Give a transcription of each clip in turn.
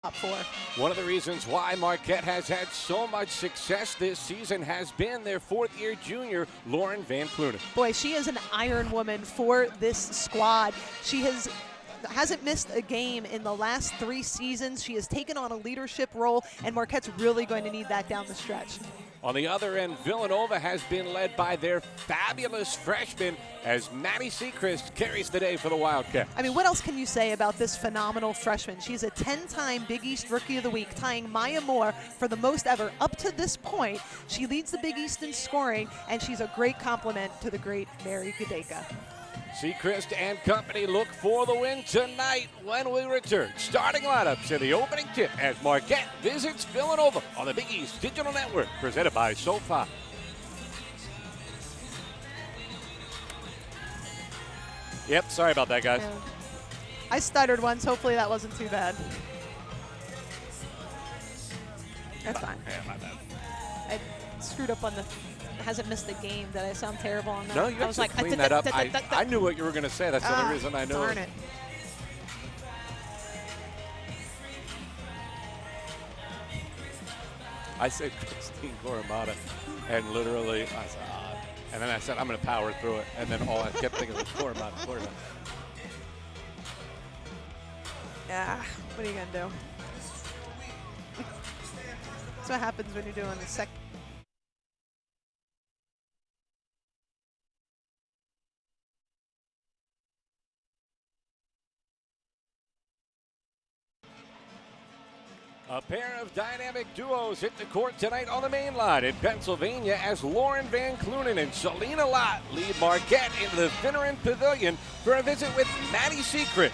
top four. One of the reasons why Marquette has had so much success this season has been their fourth-year junior, Lauren Van Clunen. Boy, she is an iron woman for this squad. She hasn't missed a game in the last 3 seasons. She has taken on a leadership role, and Marquette's really going to need that down the stretch. On the other end, Villanova has been led by their fabulous freshman as Maddie Sechrist carries the day for the Wildcats. I mean, what else can you say about this phenomenal freshman? She's a 10-time Big East Rookie of the Week, tying Maya Moore for the most ever up to this point. She leads the Big East in scoring, and she's a great compliment to the great Mary Gadeka. Sechrist and company look for the win tonight when we return. Starting lineups in the opening tip as Marquette visits Villanova on the Big East Digital Network, presented by SoFi. Yep, sorry about that, guys. Yeah. I stuttered once. Hopefully that wasn't too bad. That's fine. Yeah, my bad. I screwed up on the hasn't missed a game. Did I sound terrible on that? No, you have to clean that up. I knew what you were going to say. That's the only reason I knew. Darn it. I said Christine Coramata, and literally, I said, and then I said, I'm going to power through it. And then all I kept thinking was Coramata. Yeah, what are you going to do? That's what happens when you're doing the second. A pair of dynamic duos hit the court tonight on the main line in Pennsylvania as Lauren Van Clunen and Selena Lott lead Marquette into the Finneran Pavilion for a visit with Maddie Sechrist.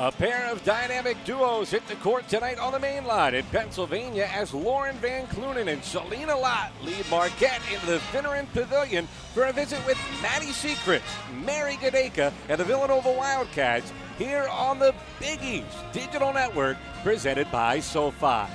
A pair of dynamic duos hit the court tonight on the main line in Pennsylvania as Lauren Van Clunen and Selena Lott lead Marquette into the Finneran Pavilion for a visit with Maddie Sechrist, Mary Gadeka, and the Villanova Wildcats here on the Big East Digital Network, presented by SoFi.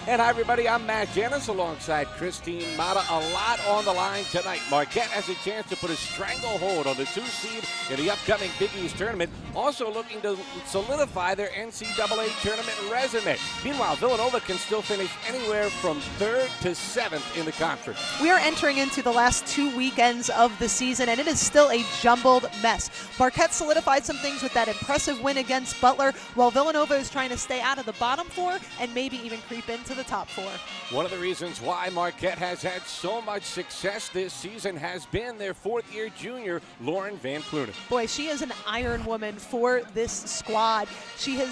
And hi, everybody, I'm Matt Janis alongside Christine Mata. A lot on the line tonight. Marquette has a chance to put a stranglehold on the 2 seed in the upcoming Big East tournament, also looking to solidify their NCAA tournament resume. Meanwhile, Villanova can still finish anywhere from 3rd to 7th in the conference. We are entering into the last 2 weekends of the season, and it is still a jumbled mess. Marquette solidified some things with that impressive win against Butler, while Villanova is trying to stay out of the bottom 4 and maybe even creep into the top 4. One of the reasons why Marquette has had so much success this season has been their 4th-year junior, Lauren Van Clunen. Boy, she is an iron woman for this squad. She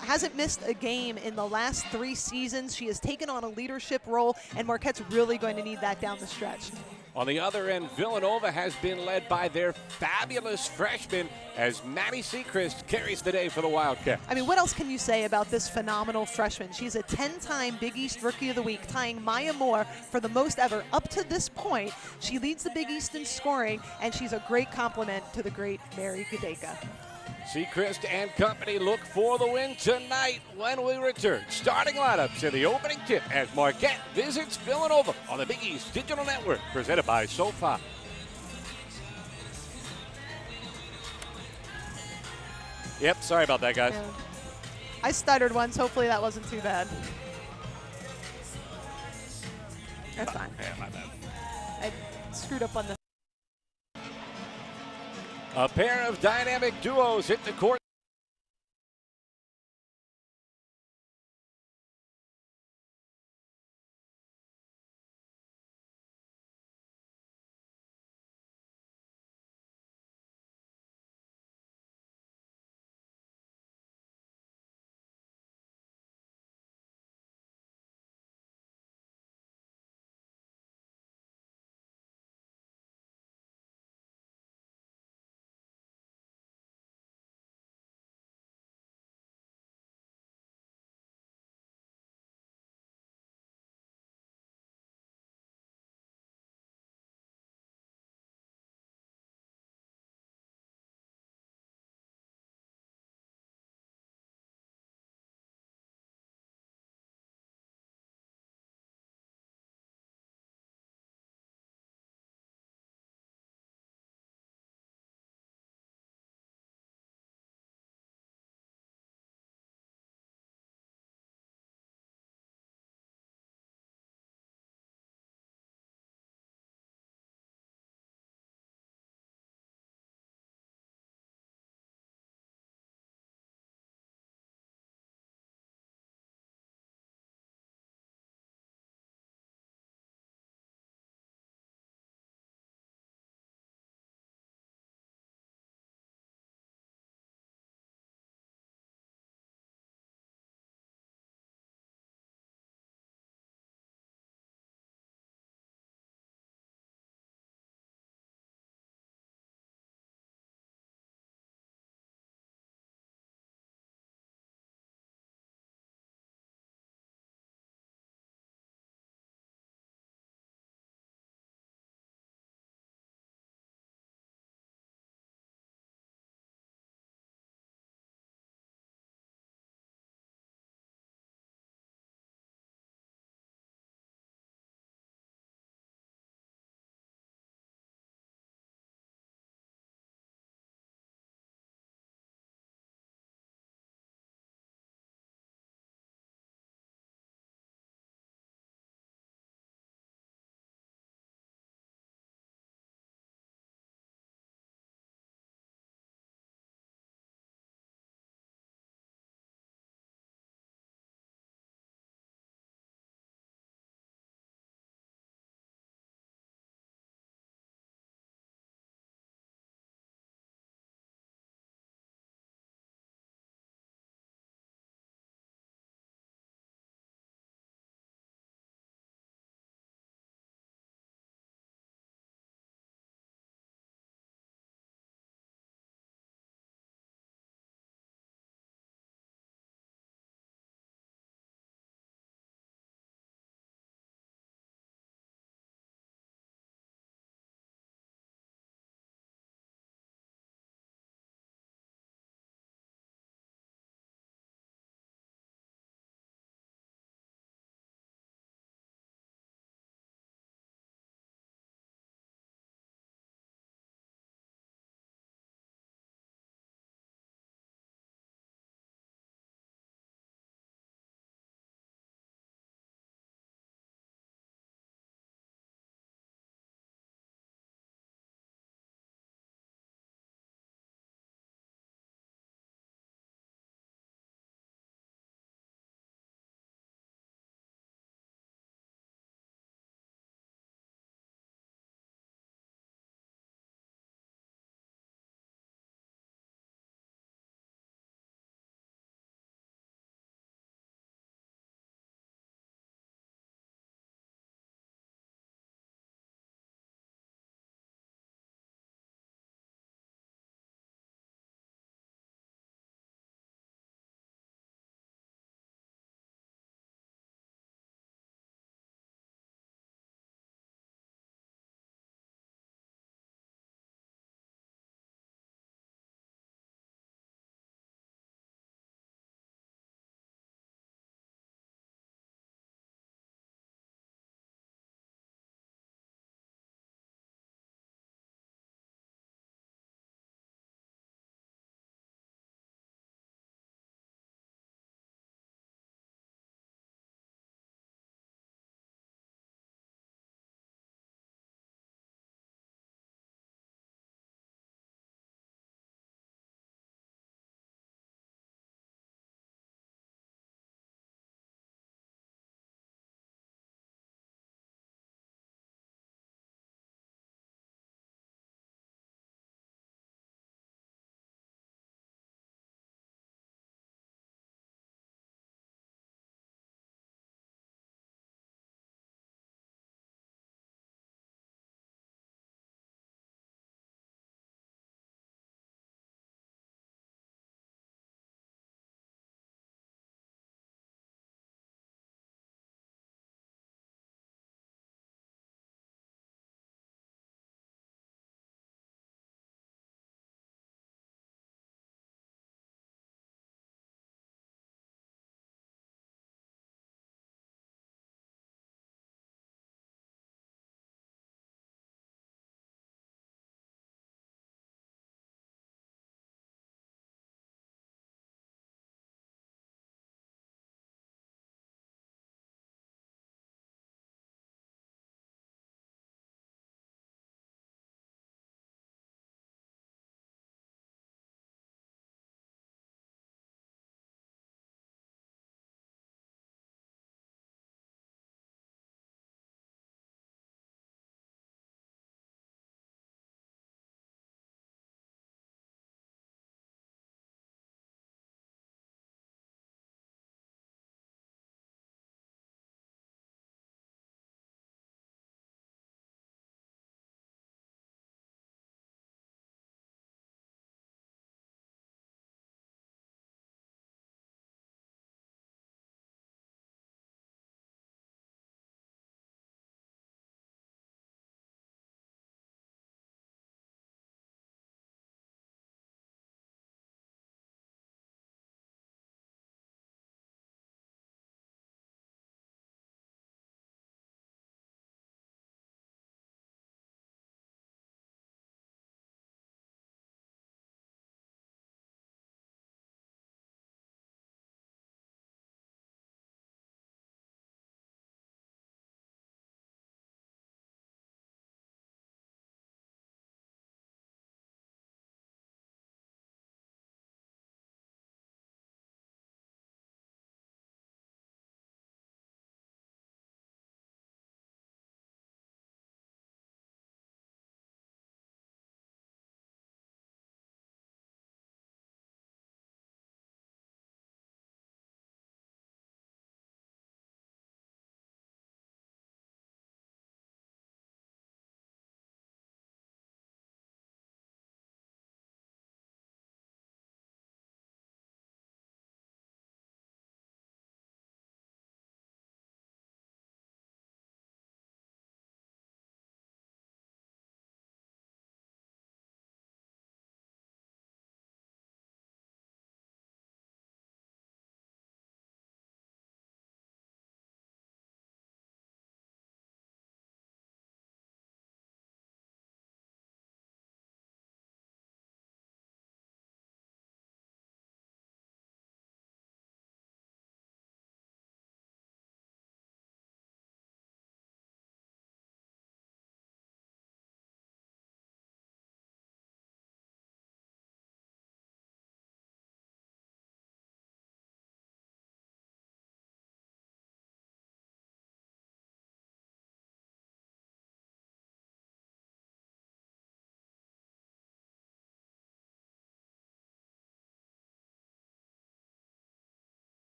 hasn't missed a game in the last 3 seasons. She has taken on a leadership role, and Marquette's really going to need that down the stretch. On the other end, Villanova has been led by their fabulous freshman as Maddie Sechrist carries the day for the Wildcats. I mean, what else can you say about this phenomenal freshman? She's a 10-time Big East Rookie of the Week, tying Maya Moore for the most ever up to this point. She leads the Big East in scoring, and she's a great compliment to the great Mary Gadeka. Sechrist and company look for the win tonight when we return. Starting lineups in the opening tip as Marquette visits Villanova on the Big East Digital Network, presented by SoFi. Yep, sorry about that, guys. Yeah. I stuttered once. Hopefully that wasn't too bad. That's fine. Yeah, my bad. I screwed up on the A pair of dynamic duos hit the court.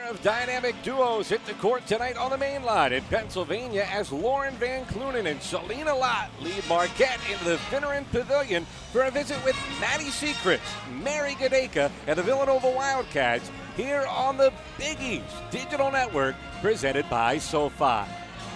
of dynamic duos hit the court tonight on the main line in Pennsylvania as Lauren Van Clunen and Selena Lott lead Marquette into the Finneran Pavilion for a visit with Maddie Sechrist, Mary Gadeka, and the Villanova Wildcats here on the Big East Digital Network presented by SoFi.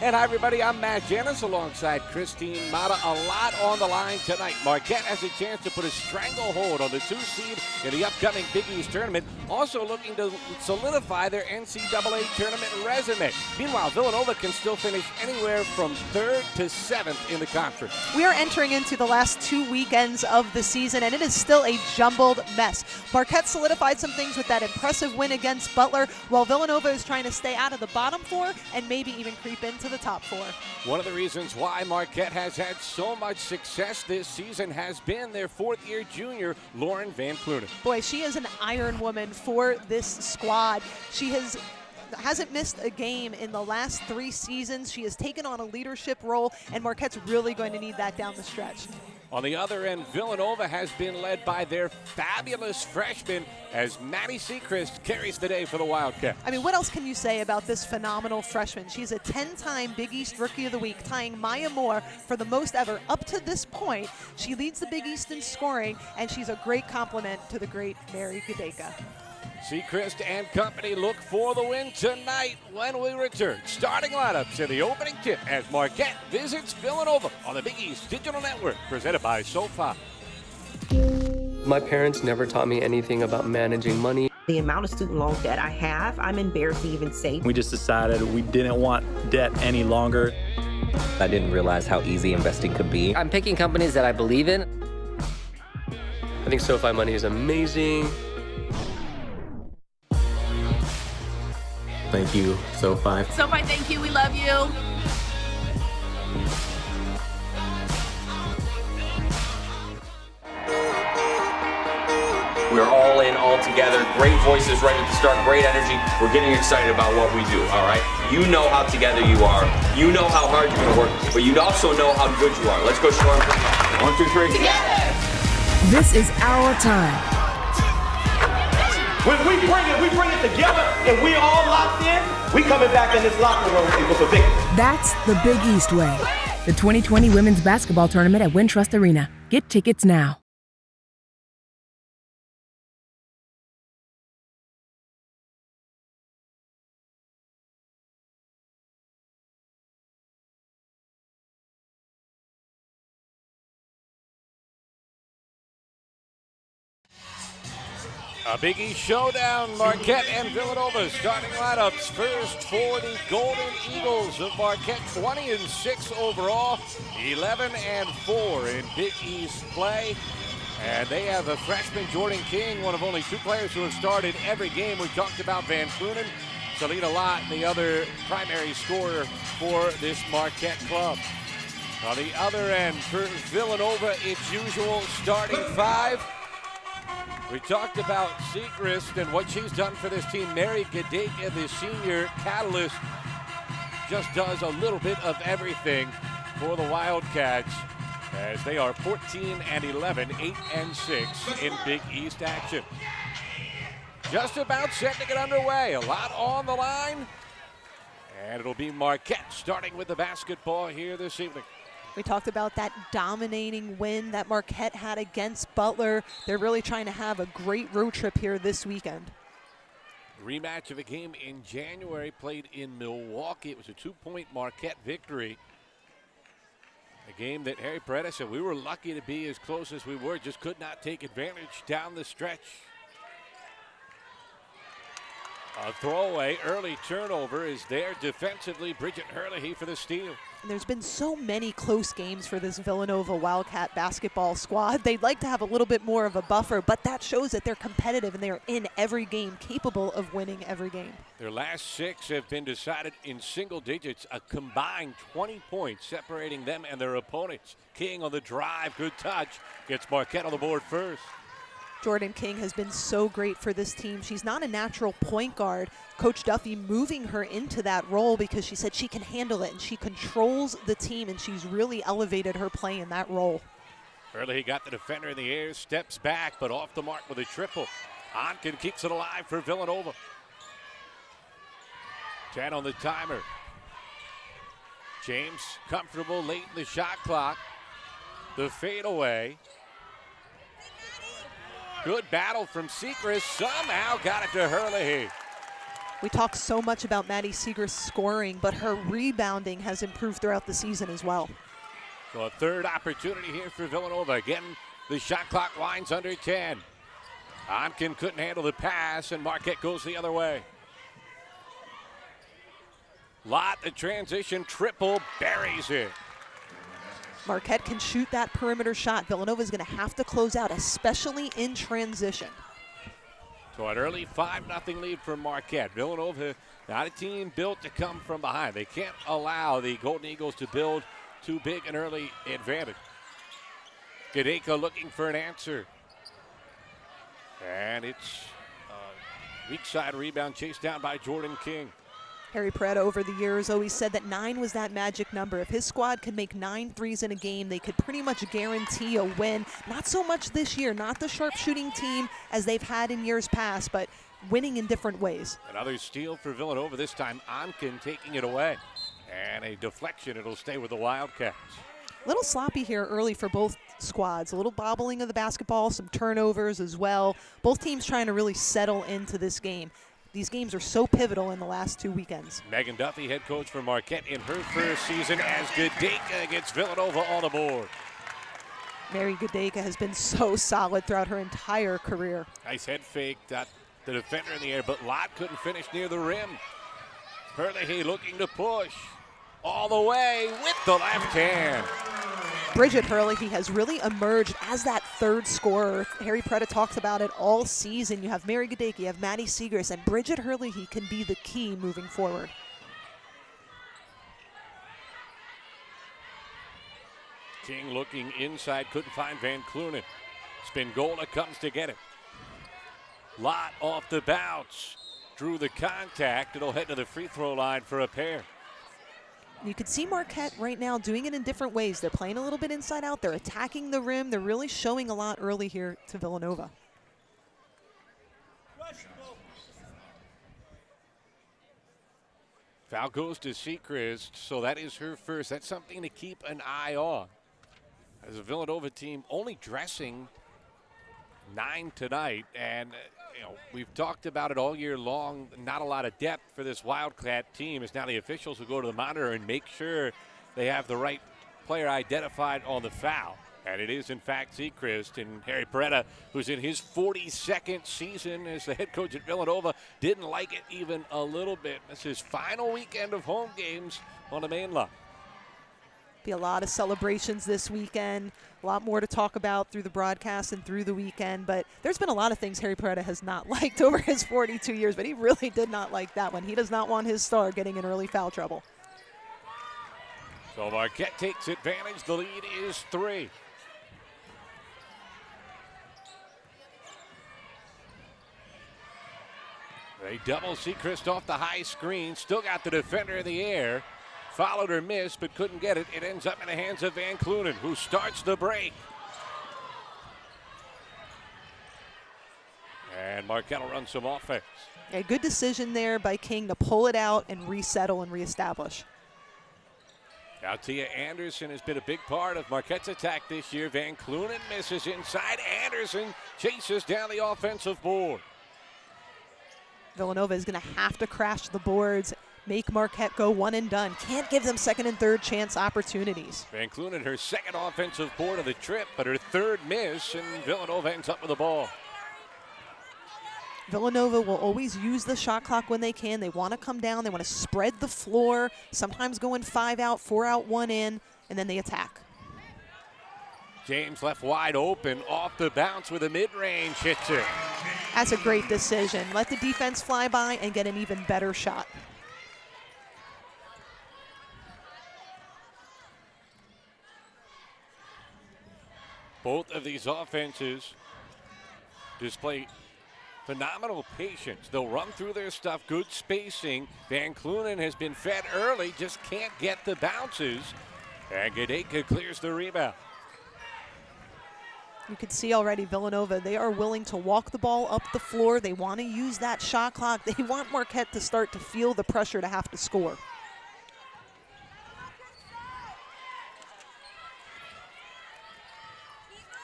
And hi, everybody, I'm Matt Janis alongside Christine Mata. A lot on the line tonight. Marquette has a chance to put a stranglehold on the 2 seed in the upcoming Big East tournament, also looking to solidify their NCAA tournament resume. Meanwhile, Villanova can still finish anywhere from 3rd to 7th in the conference. We are entering into the last 2 weekends of the season, and it is still a jumbled mess. Marquette solidified some things with that impressive win against Butler, while Villanova is trying to stay out of the bottom 4 and maybe even creep into the top 4. One of the reasons why Marquette has had so much success this season has been their 4th-year junior, Lauren Van Clunen. Boy, she is an iron woman for this squad. She hasn't missed a game in the last 3 seasons. She has taken on a leadership role, and Marquette's really going to need that down the stretch. On the other end, Villanova has been led by their fabulous freshman as Maddie Sechrist carries the day for the Wildcats. I mean, what else can you say about this phenomenal freshman? She's a 10-time Big East Rookie of the Week, tying Maya Moore for the most ever up to this point. She leads the Big East in scoring, and she's a great compliment to the great Mary Gadeka. Sechrist and company look for the win tonight when we return. Starting lineups in the opening tip as Marquette visits Villanova on the Big East Digital Network, presented by SoFi. My parents never taught me anything about managing money. The amount of student loan debt I have, I'm embarrassed to even say. We just decided we didn't want debt any longer. I didn't realize how easy investing could be. I'm picking companies that I believe in. I think SoFi money is amazing. Thank you, SoFi. SoFi, thank you. We love you. We're all in, all together. Great voices ready to start, great energy. We're getting excited about what we do, all right? You know how together you are. You know how hard you're going to work, but you also know how good you are. Let's go show them. 1, 2, 3. Together! This is our time. When we bring it together and we all locked in, we coming back in this locker room with a victory. That's the Big East way. The 2020 Women's Basketball Tournament at Wintrust Arena. Get tickets now. A Big East showdown, Marquette and Villanova starting lineups. First for the Golden Eagles of Marquette, 20-6 overall, 11-4 in Big East play. And they have a freshman, Jordan King, one of only 2 players who have started every game. We talked about Van Clunen, Selena Lott, the other primary scorer for this Marquette club. On the other end, for Villanova, its usual starting 5. We talked about Sechrist and what she's done for this team. Mary Gadeka, the senior catalyst, just does a little bit of everything for the Wildcats as they are 14-11, 8-6 in Big East action. Just about set to get underway. A lot on the line. And it'll be Marquette starting with the basketball here this evening. We talked about that dominating win that Marquette had against Butler. They're really trying to have a great road trip here this weekend. Rematch of a game in January played in Milwaukee. It was a 2-point Marquette victory. A game that Harry Beretta said we were lucky to be as close as we were, just could not take advantage down the stretch. A throwaway early turnover is there defensively. Bridget Herlihy for the steal. There's been so many close games for this Villanova Wildcat basketball squad. They'd like to have a little bit more of a buffer, but that shows that they're competitive and they're in every game, capable of winning every game. Their last 6 have been decided in single digits, a combined 20 points separating them and their opponents. King on the drive, good touch, gets Marquette on the board first. Jordan King has been so great for this team. She's not a natural point guard. Coach Duffy moving her into that role because she said she can handle it and she controls the team, and she's really elevated her play in that role. Early he got the defender in the air, steps back, but off the mark with a triple. Onken keeps it alive for Villanova. 10 on the timer. James comfortable late in the shot clock. The fadeaway. Good battle from Seacrest. Somehow got it to Herlihy. We talk so much about Maddie Seager's scoring, but her rebounding has improved throughout the season as well. So a third opportunity here for Villanova. Again, the shot clock winds under 10. Onken couldn't handle the pass, and Marquette goes the other way. Lott, the transition triple, buries it. Marquette can shoot that perimeter shot. Villanova is going to have to close out, especially in transition. So an early 5-0 lead for Marquette. Villanova, not a team built to come from behind. They can't allow the Golden Eagles to build too big an early advantage. Gadeka looking for an answer. And it's a weak side rebound chased down by Jordan King. Harry Beretta over the years always said that 9 was that magic number. If his squad could make 9 threes in a game, they could pretty much guarantee a win. Not so much this year, not the sharpshooting team as they've had in years past, but winning in different ways. Another steal for Villanova, this time Onken taking it away. And a deflection, it'll stay with the Wildcats. A little sloppy here early for both squads. A little bobbling of the basketball, some turnovers as well. Both teams trying to really settle into this game. These games are so pivotal in the last 2 weekends. Megan Duffy, head coach for Marquette in her first season as Gadeka gets Villanova on the board. Mary Gadeka has been so solid throughout her entire career. Nice head fake, got the defender in the air, but Lott couldn't finish near the rim. Herlihy looking to push all the way with the left hand. Bridget Herlihy has really emerged as that third scorer. Harry Beretta talks about it all season. You have Mary Gadeka, you have Maddie Seagrass, and Bridget Herlihy can be the key moving forward. King looking inside, couldn't find Van Clunen. Spingola comes to get it. Lott off the bounce, drew the contact. It'll head to the free throw line for a pair. You can see Marquette right now doing it in different ways. They're playing a little bit inside out. They're attacking the rim. They're really showing a lot early here to Villanova. Foul goes to Seacrest, so that is her first. That's something to keep an eye on. As a Villanova team only dressing 9 tonight, and we've talked about it all year long. Not a lot of depth for this Wildcat team. It's now the officials who go to the monitor and make sure they have the right player identified on the foul. And it is, in fact, Seacrest. And Harry Beretta, who's in his 42nd season as the head coach at Villanova, didn't like it even a little bit. This is his final weekend of home games on the main line. Be a lot of celebrations this weekend. A lot more to talk about through the broadcast and through the weekend. But there's been a lot of things Harry Beretta has not liked over his 42 years, but he really did not like that one. He does not want his star getting in early foul trouble. So Marquette takes advantage. The lead is 3. They double Seacrest off the high screen. Still got the defender in the air. Followed or missed, but couldn't get it. It ends up in the hands of Van Clunen, who starts the break. And Marquette will run some offense. A good decision there by King to pull it out and resettle and reestablish. Now Tia Anderson has been a big part of Marquette's attack this year. Van Clunen misses inside. Anderson chases down the offensive board. Villanova is going to have to crash the boards, make Marquette go one and done. Can't give them second and third chance opportunities. Van Clunen, her second offensive board of the trip, but her third miss, and Villanova ends up with the ball. Villanova will always use the shot clock when they can. They want to come down. They want to spread the floor, sometimes going 5 out, 4 out, 1 in, and then they attack. James left wide open, off the bounce with a mid-range, hits it. That's a great decision. Let the defense fly by and get an even better shot. Both of these offenses display phenomenal patience. They'll run through their stuff, good spacing. Van Clunen has been fed early, just can't get the bounces. And Gadeka clears the rebound. You can see already Villanova, they are willing to walk the ball up the floor. They want to use that shot clock. They want Marquette to start to feel the pressure to have to score.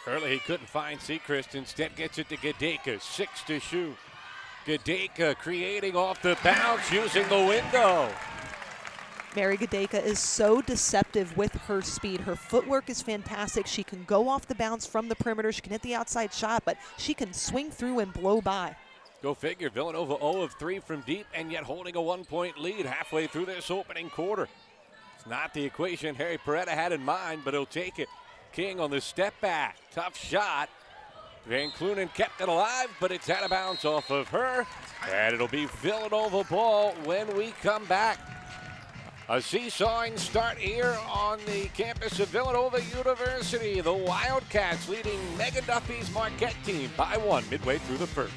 Early he couldn't find Sechrist, instead gets it to Gadeka, 6 to shoot. Gadeka creating off the bounce using the window. Mary Gadeka is so deceptive with her speed. Her footwork is fantastic. She can go off the bounce from the perimeter. She can hit the outside shot, but she can swing through and blow by. Go figure, Villanova 0 of 3 from deep and yet holding a 1-point lead halfway through this opening quarter. It's not the equation Harry Beretta had in mind, but he'll take it. King on the step back, tough shot. Van Clunen kept it alive, but it's out of bounds off of her, and it'll be Villanova ball when we come back. A seesawing start here on the campus of Villanova University. The Wildcats leading Megan Duffy's Marquette team by 1 midway through the first.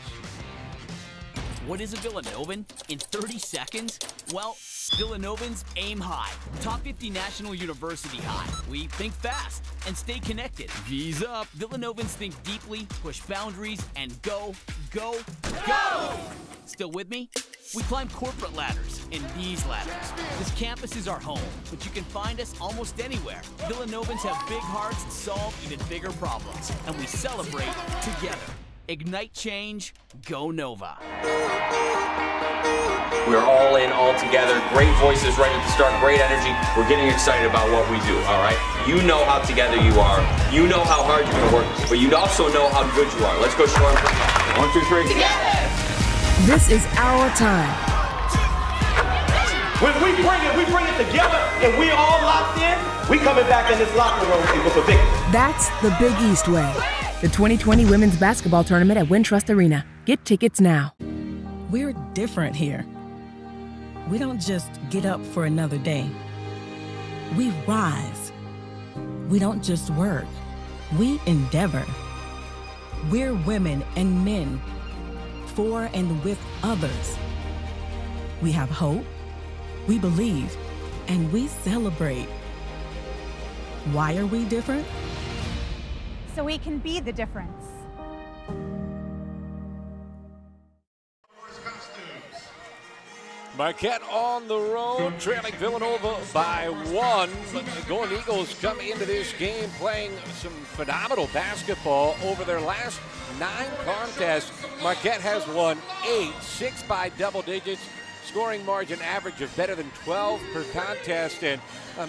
What is a Villanovan? In 30 seconds? Well, Villanovans aim high. Top 50 National University high. We think fast and stay connected. V's up. Villanovans think deeply, push boundaries, and go, go, go! Still with me? We climb corporate ladders in these ladders. This campus is our home, but you can find us almost anywhere. Villanovans have big hearts and solve even bigger problems, and we celebrate together. Ignite change, go Nova. We're all in, all together. Great voices right at the start, great energy. We're getting excited about what we do, all right? You know how together you are. You know how hard you're going to work, but you also know how good you are. Let's go, Shorn. 1, 2, 3. Together! This is our time. When we bring it together and we all locked in, we coming back in this locker room with a victory. That's the Big East way. The 2020 Women's Basketball Tournament at Wintrust Arena. Get tickets now. We're different here. We don't just get up for another day. We rise. We don't just work. We endeavor. We're women and men for and with others. We have hope, we believe, and we celebrate. Why are we different? So we can be the difference. Marquette on the road, trailing Villanova by 1. But the Golden Eagles come into this game playing some phenomenal basketball. Over their last 9 contests, Marquette has won 8, 6 by double digits. Scoring margin average of better than 12 per contest, and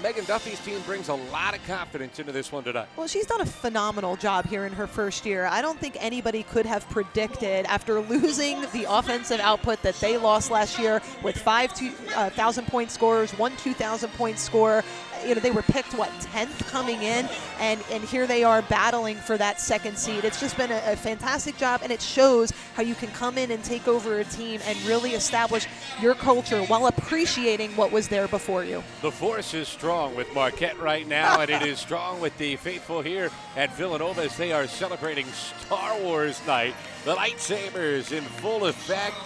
Megan Duffy's team brings a lot of confidence into this one tonight. Well, she's done a phenomenal job here in her first year. I don't think anybody could have predicted, after losing the offensive output that they lost last year with 5 1,000-point scorers, 1 2,000-point scorer. You know, they were picked, 10th coming in, and here they are battling for that second seed. It's just been a fantastic job, and it shows how you can come in and take over a team and really establish your culture while appreciating what was there before you. The force is strong with Marquette right now, and it is strong with the faithful here at Villanova as they are celebrating Star Wars night. The lightsabers in full effect.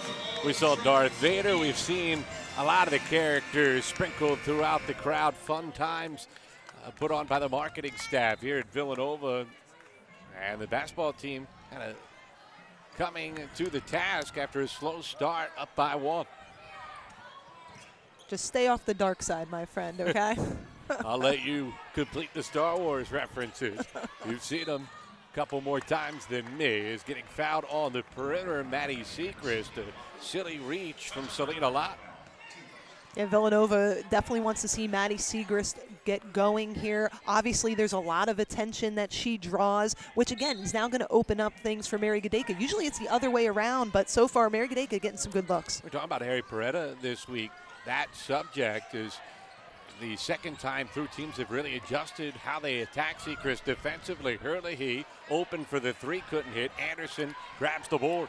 We saw Darth Vader. We've seen a lot of the characters sprinkled throughout the crowd. Fun times put on by the marketing staff here at Villanova. And the basketball team kind of coming to the task after a slow start, up by 1. Just stay off the dark side, my friend, okay? I'll let you complete the Star Wars references. You've seen them a couple more times than me. Is getting fouled on the perimeter. Maddie Sechrist, a silly reach from Selena Lott. Yeah, Villanova definitely wants to see Maddie Sechrist get going here. Obviously, there's a lot of attention that she draws, which, again, is now going to open up things for Mary Gadeka. Usually it's the other way around, but so far, Mary Gadeka getting some good looks. We're talking about Harry Beretta this week. That subject is the second time through teams have really adjusted how they attack Sechrist defensively. Hurley open for the 3, couldn't hit. Anderson grabs the board.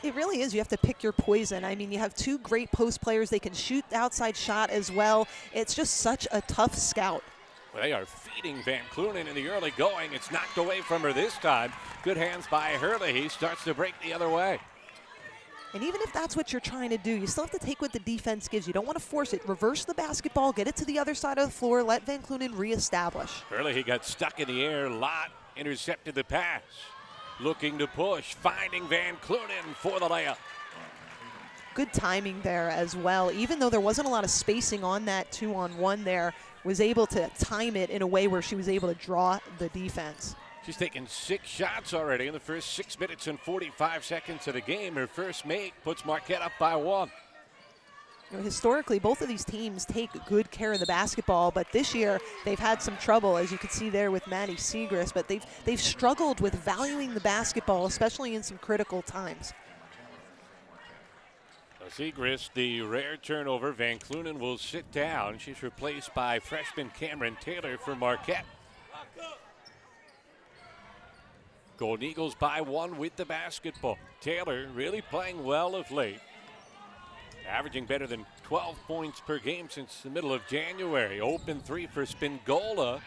It really is. You have to pick your poison. I mean, you have 2 great post players. They can shoot the outside shot as well. It's just such a tough scout. Well, they are feeding Van Clunen in the early going. It's knocked away from her this time. Good hands by Hurley. He starts to break the other way. And even if that's what you're trying to do, you still have to take what the defense gives you. You don't want to force it. Reverse the basketball, get it to the other side of the floor, let Van Clunen reestablish. Hurley got stuck in the air. Lott intercepted the pass. Looking to push, finding Van Clunen for the layup. Good timing there as well. Even though there wasn't a lot of spacing on that 2-on-1 there, was able to time it in a way where she was able to draw the defense. She's taken 6 shots already in the first 6 minutes and 45 seconds of the game. Her first make puts Marquette up by 1. You know, historically, both of these teams take good care of the basketball, but this year they've had some trouble, as you can see there with Maddie Siegrist, but they've struggled with valuing the basketball, especially in some critical times. Siegrist, the rare turnover. Van Clunen will sit down. She's replaced by freshman Cameron Taylor for Marquette. Golden Eagles by 1 with the basketball. Taylor really playing well of late. Averaging better than 12 points per game since the middle of January. Open 3 for Spingola.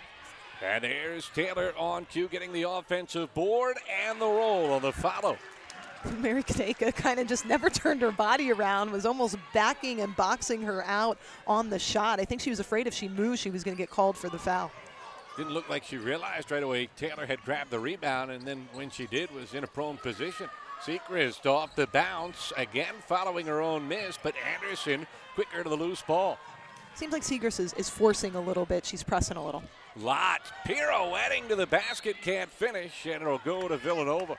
And there's Taylor on cue, getting the offensive board and the roll on the follow. Mary Kadeka kind of just never turned her body around, was almost backing and boxing her out on the shot. I think she was afraid if she moved, she was going to get called for the foul. Didn't look like she realized right away Taylor had grabbed the rebound, and then when she did, was in a prone position. Siegrist off the bounce, again following her own miss, but Anderson quicker to the loose ball. Seems like Siegrist is forcing a little bit. She's pressing a little. Lott pirouetting to the basket, can't finish, and it'll go to Villanova.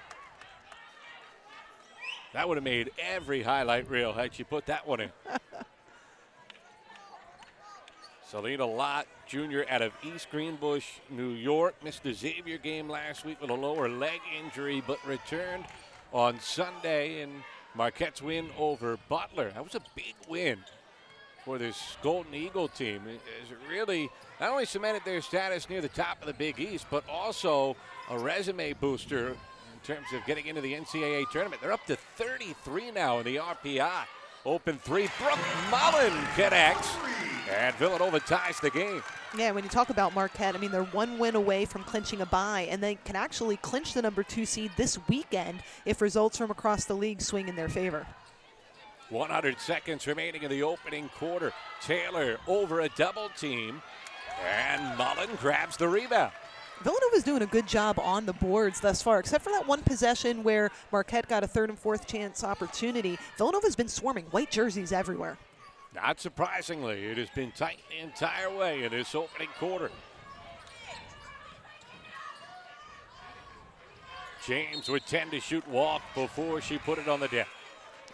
That would have made every highlight reel had she put that one in. Selena Lott, junior out of East Greenbush, New York. Missed the Xavier game last week with a lower leg injury, but returned on Sunday in Marquette's win over Butler. That was a big win for this Golden Eagle team. It really not only cemented their status near the top of the Big East, but also a resume booster in terms of getting into the NCAA tournament. They're up to 33 now in the RPI. Open 3, Brooke Mullen connects, and Villanova ties the game. Yeah, when you talk about Marquette, I mean, they're 1 win away from clinching a bye, and they can actually clinch the number 2 seed this weekend if results from across the league swing in their favor. 100 seconds remaining in the opening quarter. Taylor over a double team, and Mullen grabs the rebound. Villanova's doing a good job on the boards thus far, except for that one possession where Marquette got a 3rd and 4th chance opportunity. Villanova's been swarming white jerseys everywhere. Not surprisingly, it has been tight the entire way in this opening quarter. James with 10 to shoot walk before she put it on the deck.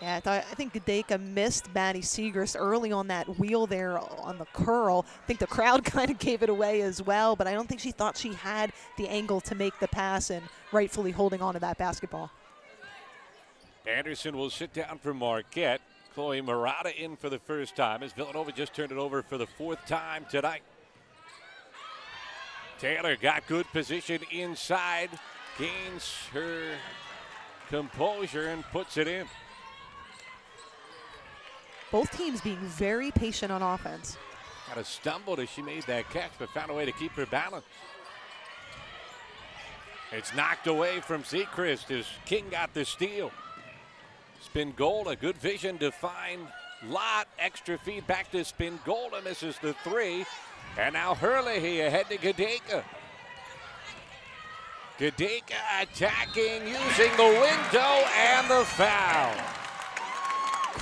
Yeah, I think Gadeka missed Maddie Siegrist early on that wheel there on the curl. I think the crowd kind of gave it away as well, but I don't think she thought she had the angle to make the pass and rightfully holding on to that basketball. Anderson will sit down for Marquette. Chloe Murata in for the first time as Villanova just turned it over for the 4th time tonight. Taylor got good position inside, gains her composure and puts it in. Both teams being very patient on offense. Kind of stumbled as she made that catch, but found a way to keep her balance. It's knocked away from Siegrist as King got the steal. Spingola, good vision to find Lott. Extra feed back to Spingola, misses the 3. And now Herlihy ahead to Gadeka. Gadeka attacking, using the window and the foul.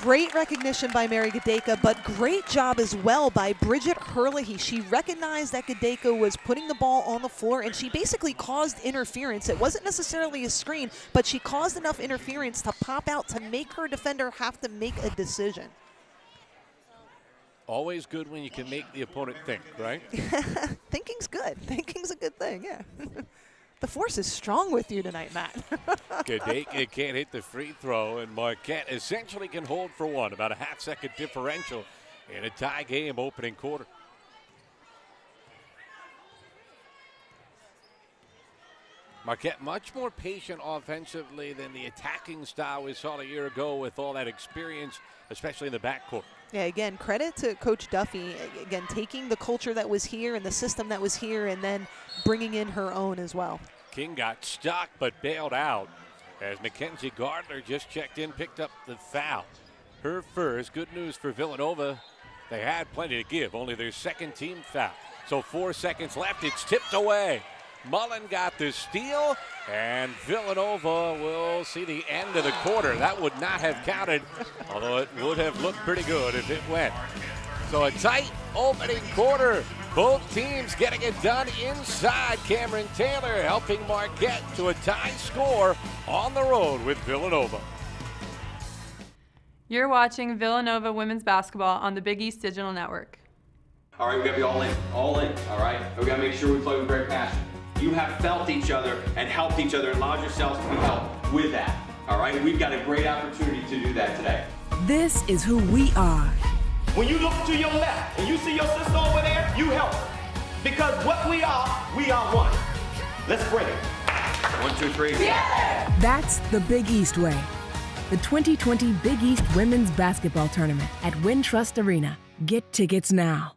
Great recognition by Mary Gadeka, but great job as well by Bridget Herlihy. She recognized that Gadeka was putting the ball on the floor, and she basically caused interference. It wasn't necessarily a screen, but she caused enough interference to pop out to make her defender have to make a decision. Always good when you can make the opponent think, right? Thinking's good. Thinking's a good thing, yeah. The force is strong with you tonight, Matt. Gadeka can't hit the free throw, and Marquette essentially can hold for 1, about a half-second differential in a tie game opening quarter. Marquette much more patient offensively than the attacking style we saw a year ago with all that experience, especially in the backcourt. Yeah, again, credit to Coach Duffy, again, taking the culture that was here and the system that was here and then bringing in her own as well. King got stuck but bailed out as Mackenzie Gardner just checked in, picked up the foul. Her first. Good news for Villanova. They had plenty to give, only their 2nd team foul. So 4 seconds left. It's tipped away. Mullen got the steal, and Villanova will see the end of the quarter. That would not have counted, although it would have looked pretty good if it went. So a tight opening quarter. Both teams getting it done inside. Cameron Taylor helping Marquette to a tie score on the road with Villanova. You're watching Villanova women's basketball on the Big East Digital Network. All right, we gotta be all in, all right? We gotta make sure we play with great passion. You have felt each other and helped each other and allowed yourselves to be helped with that, all right? We've got a great opportunity to do that today. This is who we are. When you look to your left and you see your sister over there, you help her. Because what we are one. Let's bring it. 1, 2, 3. Yeah! That's the Big East way. The 2020 Big East Women's Basketball Tournament at Wintrust Arena. Get tickets now.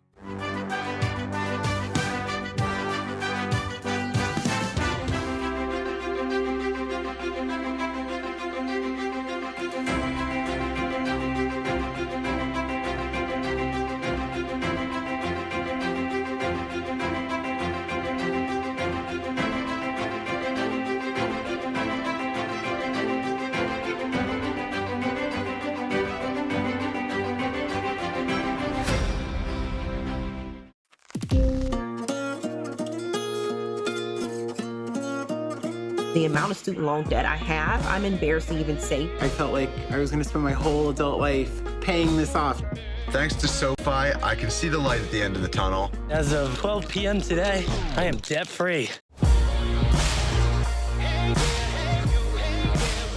The amount of student loan debt I have, I'm embarrassed to even say. I felt like I was going to spend my whole adult life paying this off. Thanks to SoFi, I can see the light at the end of the tunnel. As of 12 p.m. today, I am debt-free.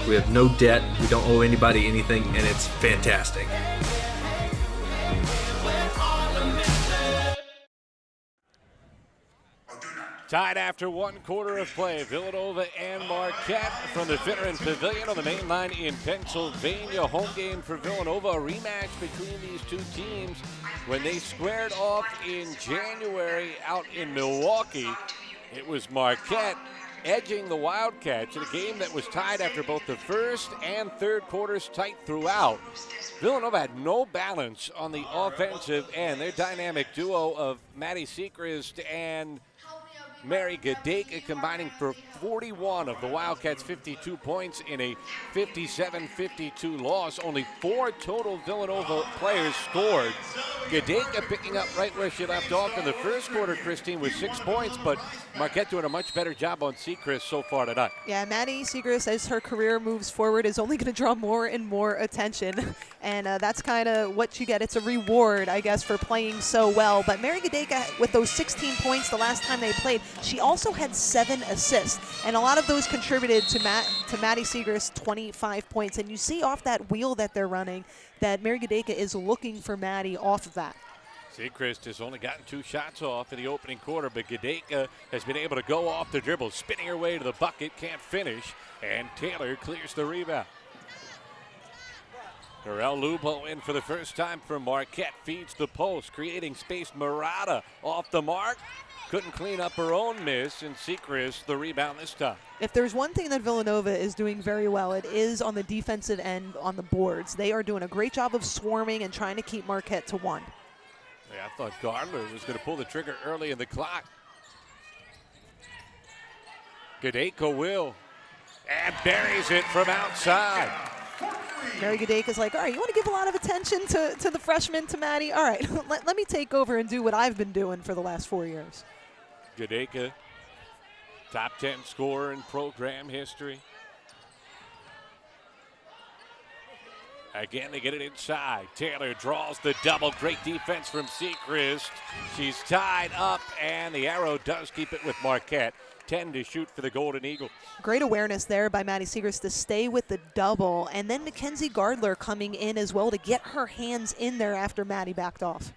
We have no debt, we don't owe anybody anything, and it's fantastic. Tied after one quarter of play, Villanova and Marquette from the Finneran Pavilion on the main line in Pennsylvania. Home game for Villanova, a rematch between these two teams when they squared off in January out in Milwaukee. It was Marquette edging the Wildcats in a game that was tied after both the first and third quarters, tight throughout. Villanova had no balance on the offensive end. Their dynamic duo of Maddie Sechrist and Mary Gadeka combining for 41 of the Wildcats' 52 points in a 57-52 loss. Only 4 total Villanova players scored. Gadeka picking up right where she left off in the first quarter, Christine, with 6 points, but Marquette doing a much better job on Sechrist so far tonight. Yeah, Maddie Sechrist, as her career moves forward, is only going to draw more and more attention, and that's kind of what you get. It's a reward, I guess, for playing so well. But Mary Gadeka, with those 16 points the last time they played, she also had 7 assists, and a lot of those contributed to Maddie Sechrist's 25 points. And you see off that wheel that they're running that Mary Gadeka is looking for Maddie off of that. Sechrist has only gotten 2 shots off in the opening quarter, but Gadeka has been able to go off the dribble, spinning her way to the bucket, can't finish, and Taylor clears the rebound. Narelle Lubo in for the first time for Marquette, feeds the post, creating space. Murata off the mark. Couldn't clean up her own miss, and Sechrist the rebound this time. If there's one thing that Villanova is doing very well, it is on the defensive end on the boards. They are doing a great job of swarming and trying to keep Marquette to 1. Yeah, I thought Gardner was going to pull the trigger early in the clock. Gadeka will, and buries it from outside. Mary Gadeka's like, all right, you want to give a lot of attention to the freshman, to Maddie? All right, let me take over and do what I've been doing for the last 4 years. Gadeka, top 10 scorer in program history. Again, they get it inside. Taylor draws the double. Great defense from Sechrist. She's tied up, and the arrow does keep it with Marquette. 10 to shoot for the Golden Eagles. Great awareness there by Maddie Sechrist to stay with the double, and then Mackenzie Gardler coming in as well to get her hands in there after Maddie backed off.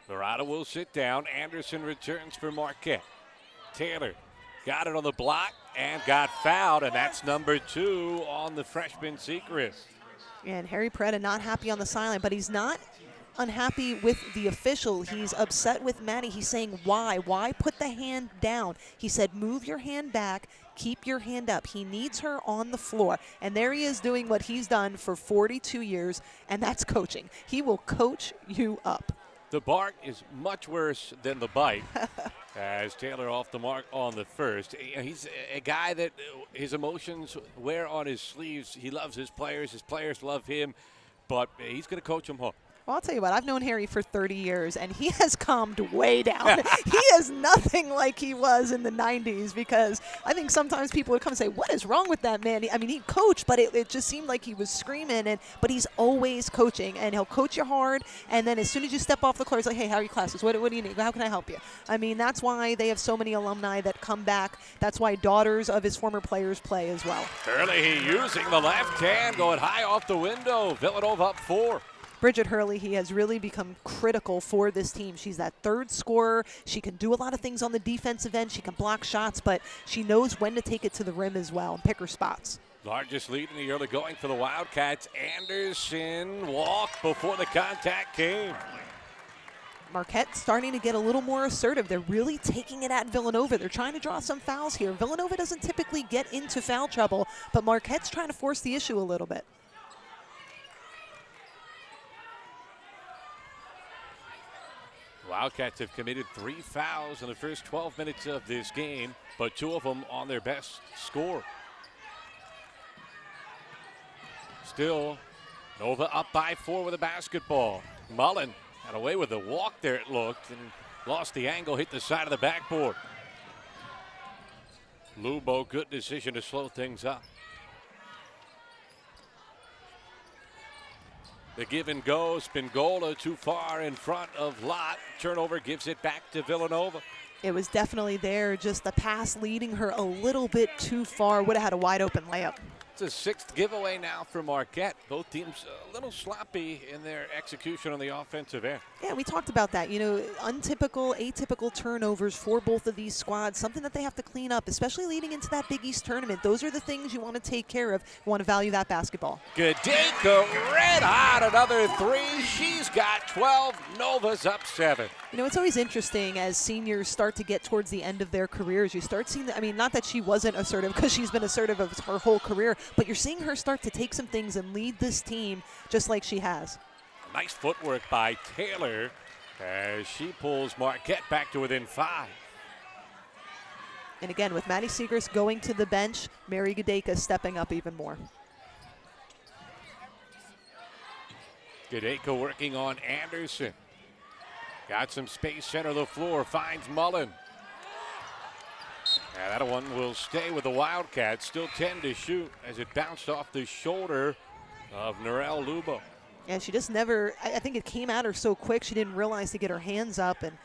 Murata will sit down. Anderson returns for Marquette. Taylor got it on the block and got fouled, and that's number 2 on the freshman Sechrist. And Harry Beretta not happy on the sideline, but he's not unhappy with the official. He's upset with Maddie. He's saying, why? Why put the hand down? He said, move your hand back, keep your hand up. He needs her on the floor. And there he is doing what he's done for 42 years, and that's coaching. He will coach you up. The bark is much worse than the bite. As Taylor off the mark on the first. He's a guy that his emotions wear on his sleeves. He loves his players love him, but he's going to coach them home. Well, I'll tell you what, I've known Harry for 30 years, and he has calmed way down. He is nothing like he was in the 90s, because I think sometimes people would come and say, what is wrong with that man? I mean, he coached, but it just seemed like he was screaming, but he's always coaching, and he'll coach you hard, and then as soon as you step off the court, he's like, hey, how are your classes? What do you need? How can I help you? I mean, that's why they have so many alumni that come back. That's why daughters of his former players play as well. Hurley using the left hand, going high off the window. Villanova up 4. Bridget Hurley, he has really become critical for this team. She's that third scorer. She can do a lot of things on the defensive end. She can block shots, but she knows when to take it to the rim as well and pick her spots. Largest lead in the early going for the Wildcats. Anderson walked before the contact came. Marquette starting to get a little more assertive. They're really taking it at Villanova. They're trying to draw some fouls here. Villanova doesn't typically get into foul trouble, but Marquette's trying to force the issue a little bit. Wildcats have committed 3 fouls in the first 12 minutes of this game, but 2 of them on their best score. Still, Nova up by 4 with a basketball. Mullen got away with a walk there, it looked, and lost the angle, hit the side of the backboard. Lubo, good decision to slow things up. The give and go, Spingola too far in front of Lott. Turnover gives it back to Villanova. It was definitely there, just the pass leading her a little bit too far. Would have had a wide open layup. It's a 6th giveaway now for Marquette. Both teams a little sloppy in their execution on the offensive end. Yeah, we talked about that. You know, untypical, atypical turnovers for both of these squads, something that they have to clean up, especially leading into that Big East tournament. Those are the things you want to take care of. You want to value that basketball. Gadeka red hot, another 3. She's got 12. Nova's up 7. You know, it's always interesting as seniors start to get towards the end of their careers. You start seeing, I mean, not that she wasn't assertive, because she's been assertive of her whole career, but you're seeing her start to take some things and lead this team just like she has. Nice footwork by Taylor as she pulls Marquette back to within 5. And again, with Maddie Siegrist going to the bench, Mary Gadeka stepping up even more. Gadeka working on Anderson. Got some space center of the floor, finds Mullen. And that one will stay with the Wildcats. Still 10 to shoot as it bounced off the shoulder of Narelle Lubo. And she just never, I think it came at her so quick she didn't realize to get her hands up, and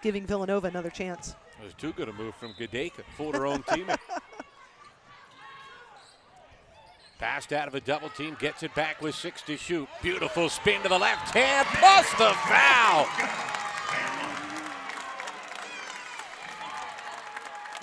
giving Villanova another chance. It was too good a move from Gadeka. Fooled her own teammate. Passed out of a double team, gets it back with 6 to shoot. Beautiful spin to the left hand, plus the foul.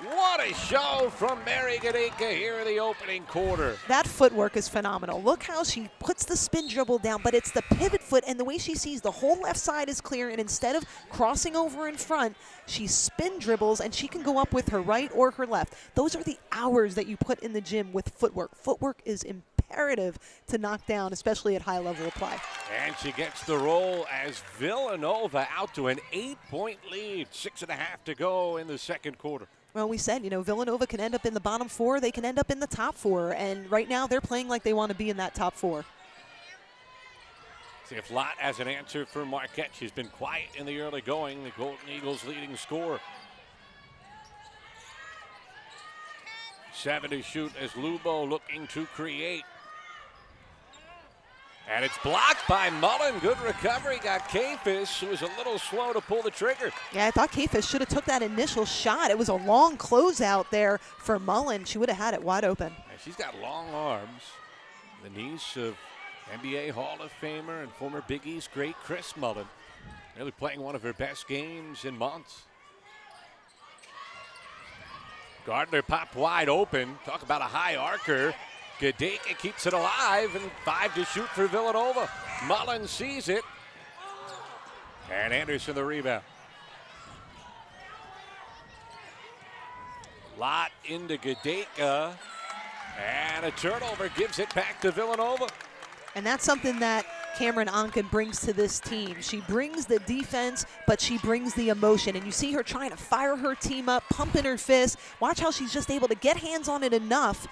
What a show from Mary Gadeka here in the opening quarter. That footwork is phenomenal. Look how she puts the spin dribble down, but it's the pivot foot, and the way she sees the whole left side is clear, and instead of crossing over in front, she spin dribbles, and she can go up with her right or her left. Those are the hours that you put in the gym with footwork. Footwork is imperative to knock down, especially at high level of play. And she gets the roll as Villanova out to an 8-point lead. 6.5 to go in the second quarter. Well, we said, you know, Villanova can end up in the bottom 4. They can end up in the top 4. And right now they're playing like they want to be in that top 4. See if Lott has an answer for Marquette. She's been quiet in the early going. The Golden Eagles leading scorer. 7 to shoot as Lubo looking to create. And it's blocked by Mullen. Good recovery. Got Kafis, who was a little slow to pull the trigger. Yeah, I thought Kafis should have took that initial shot. It was a long closeout there for Mullen. She would have had it wide open. And she's got long arms. The niece of NBA Hall of Famer and former Big East great Chris Mullen. Really playing one of her best games in months. Gardner popped wide open. Talk about a high arcer. Gadeka keeps it alive, and 5 to shoot for Villanova. Mullen sees it. And Anderson the rebound. Lott into Gadeka. And a turnover gives it back to Villanova. And that's something that Cameron Onken brings to this team. She brings the defense, but she brings the emotion. And you see her trying to fire her team up, pumping her fist. Watch how she's just able to get hands on it enough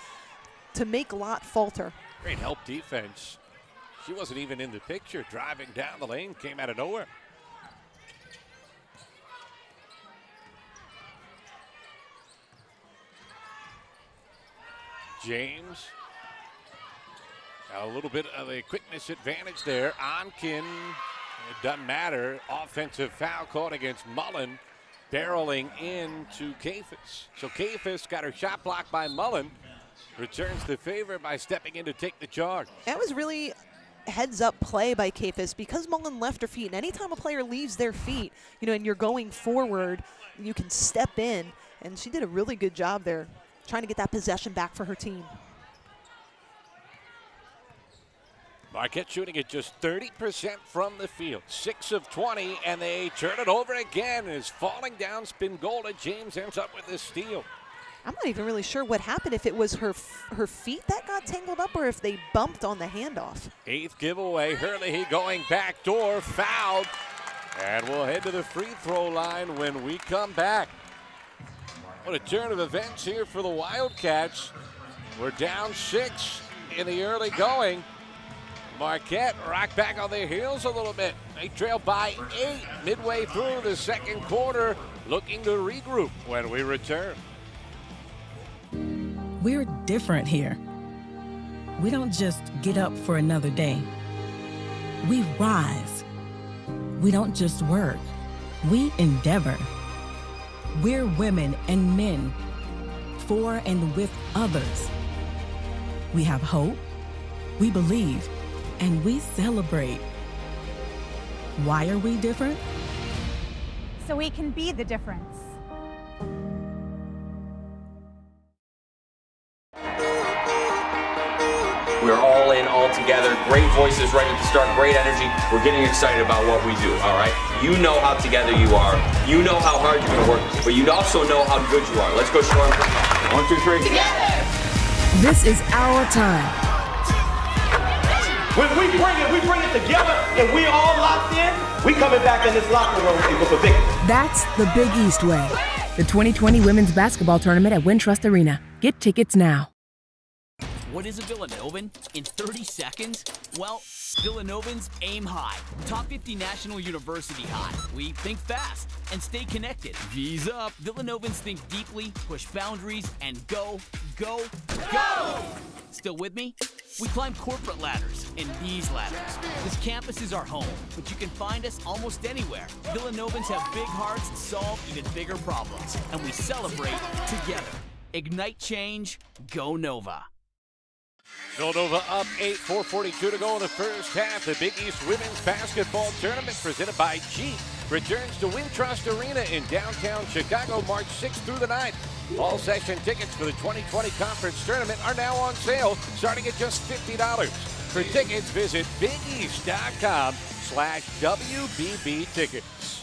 to make Lott falter. Great help defense. She wasn't even in the picture. Driving down the lane, came out of nowhere. James. A little bit of a quickness advantage there. Onken, it doesn't matter. Offensive foul caught against Mullen, barreling into Kafis. So Kafis got her shot blocked by Mullen. Returns the favor by stepping in to take the charge. That was really heads-up play by Kafis because Mullen left her feet. And anytime a player leaves their feet, and you're going forward, you can step in. And she did a really good job there, trying to get that possession back for her team. Marquette shooting at just 30% from the field. 6 of 20, and they turn it over again. Is falling down Spingola. James ends up with the steal. I'm not even really sure what happened, if it was her feet that got tangled up or if they bumped on the handoff. 8th giveaway. Hurley going back door, fouled. And we'll head to the free throw line when we come back. What a turn of events here for the Wildcats. We're down 6 in the early going. Marquette rock back on their heels a little bit. They trail by 8 midway through the second quarter, looking to regroup when we return. We're different here. We don't just get up for another day. We rise. We don't just work. We endeavor. We're women and men, for and with others. We have hope, we believe, and we celebrate. Why are we different? So we can be the difference. We're all in, all together. Great voices ready to start, great energy. We're getting excited about what we do, all right? You know how together you are. You know how hard you're going to work, but you also know how good you are. Let's go, Storm. 1, 2, 3. Together! This is our time. When we bring it together, and we all locked in, we coming back in this locker room with a victory. That's the Big East way. The 2020 Women's Basketball Tournament at Wintrust Arena. Get tickets now. What is a Villanovan in 30 seconds? Well, Villanovan's aim high. Top 50 National University high. We think fast and stay connected. V's up. Villanovans think deeply, push boundaries, and go, go, go! Still with me? We climb corporate ladders and these ladders. This campus is our home, but you can find us almost anywhere. Villanovans have big hearts and solve even bigger problems. And we celebrate together. Ignite change, go Nova. Villanova up 8, 4:42 to go in the first half. The Big East Women's Basketball Tournament presented by Jeep returns to Wintrust Arena in downtown Chicago March 6th through the 9th. All session tickets for the 2020 conference tournament are now on sale, starting at just $50. For tickets, visit bigeast.com/WBB tickets.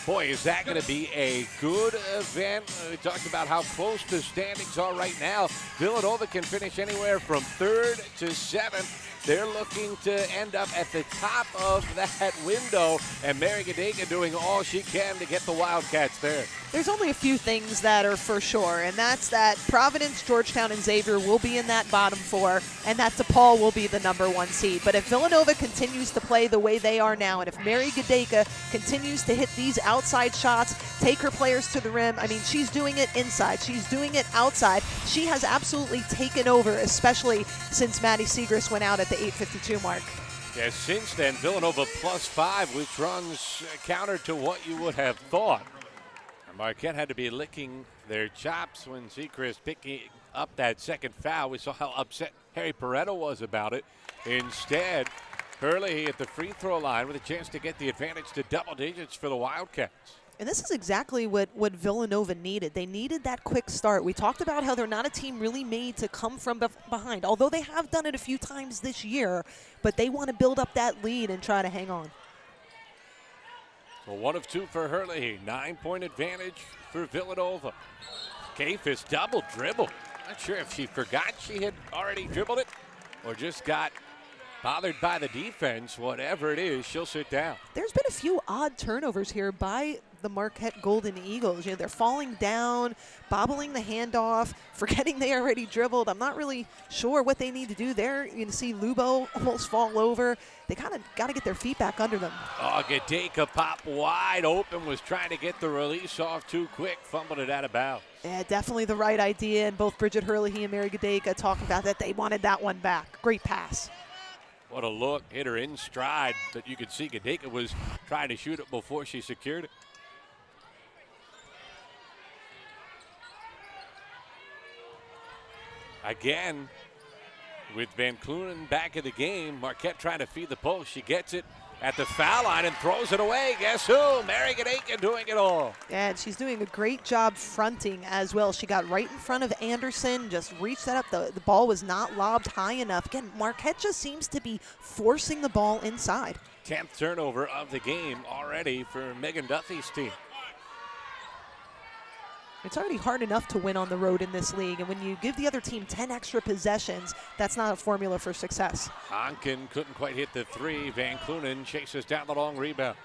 Boy, is that going to be a good event. We talked about how close the standings are right now. Villanova can finish anywhere from 3rd to 7th. They're looking to end up at the top of that window, and Mary Gadega doing all she can to get the Wildcats there. There's only a few things that are for sure, and that's that Providence, Georgetown, and Xavier will be in that bottom 4, and that DePaul will be the number 1 seed. But if Villanova continues to play the way they are now, and if Mary Gadega continues to hit these outside shots, take her players to the rim, I mean, she's doing it inside, she's doing it outside. She has absolutely taken over, especially since Maddie Siegrist went out at the 8:52 mark. Yes, since then, Villanova +5, which runs counter to what you would have thought. Marquette had to be licking their chops when Siegrist picking up that second foul. We saw how upset Harry Beretta was about it. Instead, Hurley at the free throw line with a chance to get the advantage to double digits for the Wildcats. And this is exactly what Villanova needed. They needed that quick start. We talked about how they're not a team really made to come from behind, although they have done it a few times this year, but they want to build up that lead and try to hang on. Well, 1 of 2 for Hurley. 9-point advantage for Villanova. Kafis double dribble. Not sure if she forgot she had already dribbled it or just got Bothered by the defense, whatever it is, she'll sit down. There's been a few odd turnovers here by the Marquette Golden Eagles. You know, they're falling down, bobbling the handoff, forgetting they already dribbled. I'm not really sure what they need to do there. You can see Lubo almost fall over. They kind of got to get their feet back under them. Oh, Gadeka popped wide open, was trying to get the release off too quick, fumbled it out of bounds. Yeah, definitely the right idea, and both Bridget Herlihy and Mary Gadeka talking about that. They wanted that one back. Great pass. What a look, hit her in stride, but you could see Gadeka was trying to shoot it before she secured it. Again, with Van Clunen back in the game, Marquette trying to feed the post. She gets it at the foul line and throws it away. Guess who? Mary Gadeka doing it all. Yeah, and she's doing a great job fronting as well. She got right in front of Anderson, just reached that up. The ball was not lobbed high enough. Again, Marquette just seems to be forcing the ball inside. 10th turnover of the game already for Megan Duffy's team. It's already hard enough to win on the road in this league, and when you give the other team 10 extra possessions, that's not a formula for success. Honkin couldn't quite hit the three. Van Clunen chases down the long rebound.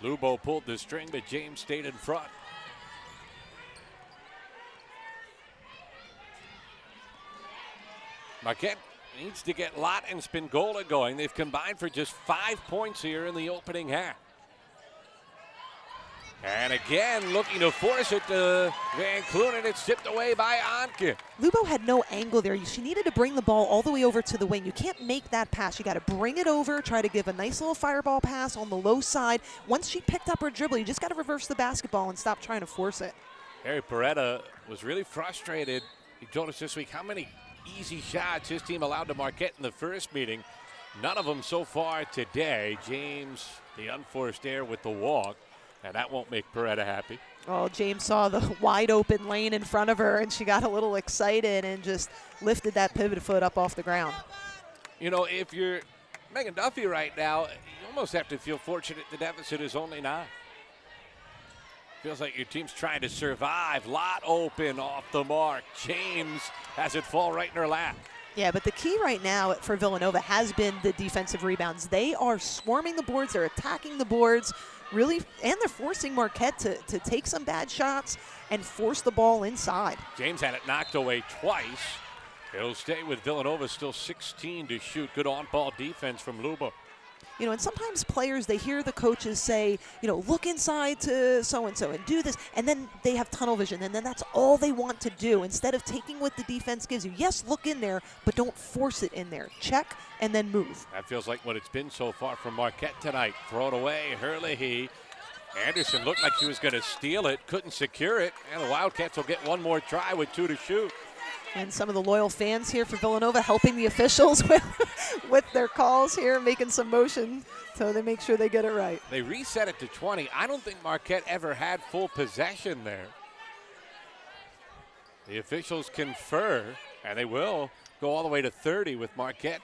Lubo pulled the string, but James stayed in front. Marquette needs to get Lott and Spingola going. They've combined for just 5 points here in the opening half. And again, looking to force it to Van Clunen. It's tipped away by Anke. Lubo had no angle there. She needed to bring the ball all the way over to the wing. You can't make that pass. You got to bring it over, try to give a nice little fireball pass on the low side. Once she picked up her dribble, you just got to reverse the basketball and stop trying to force it. Harry Beretta was really frustrated. He told us this week how many easy shots his team allowed to Marquette in the first meeting. None of them so far today. James, the unforced error with the walk. And that won't make Beretta happy. Oh, James saw the wide open lane in front of her, and she got a little excited and just lifted that pivot foot up off the ground. You know, if you're Megan Duffy right now, you almost have to feel fortunate the deficit is only 9. Feels like your team's trying to survive. Lott open off the mark. James has it fall right in her lap. Yeah, but the key right now for Villanova has been the defensive rebounds. They are swarming the boards. They're attacking the boards, really, and they're forcing Marquette to take some bad shots and force the ball inside. James had it knocked away twice. He'll stay with Villanova, still 16 to shoot. Good on-ball defense from Lubo. You know, and sometimes players, they hear the coaches say, you know, look inside to so-and-so and do this, and then they have tunnel vision, and then that's all they want to do. Instead of taking what the defense gives you, yes, look in there, but don't force it in there. Check and then move. That feels like what it's been so far from Marquette tonight. Throw it away, Herlihy. Anderson looked like she was going to steal it, couldn't secure it, and the Wildcats will get one more try with 2 to shoot. And some of the loyal fans here for Villanova helping the officials with their calls here, making some motion so they make sure they get it right. They reset it to 20. I don't think Marquette ever had full possession there. The officials confer, and they will go all the way to 30 with Marquette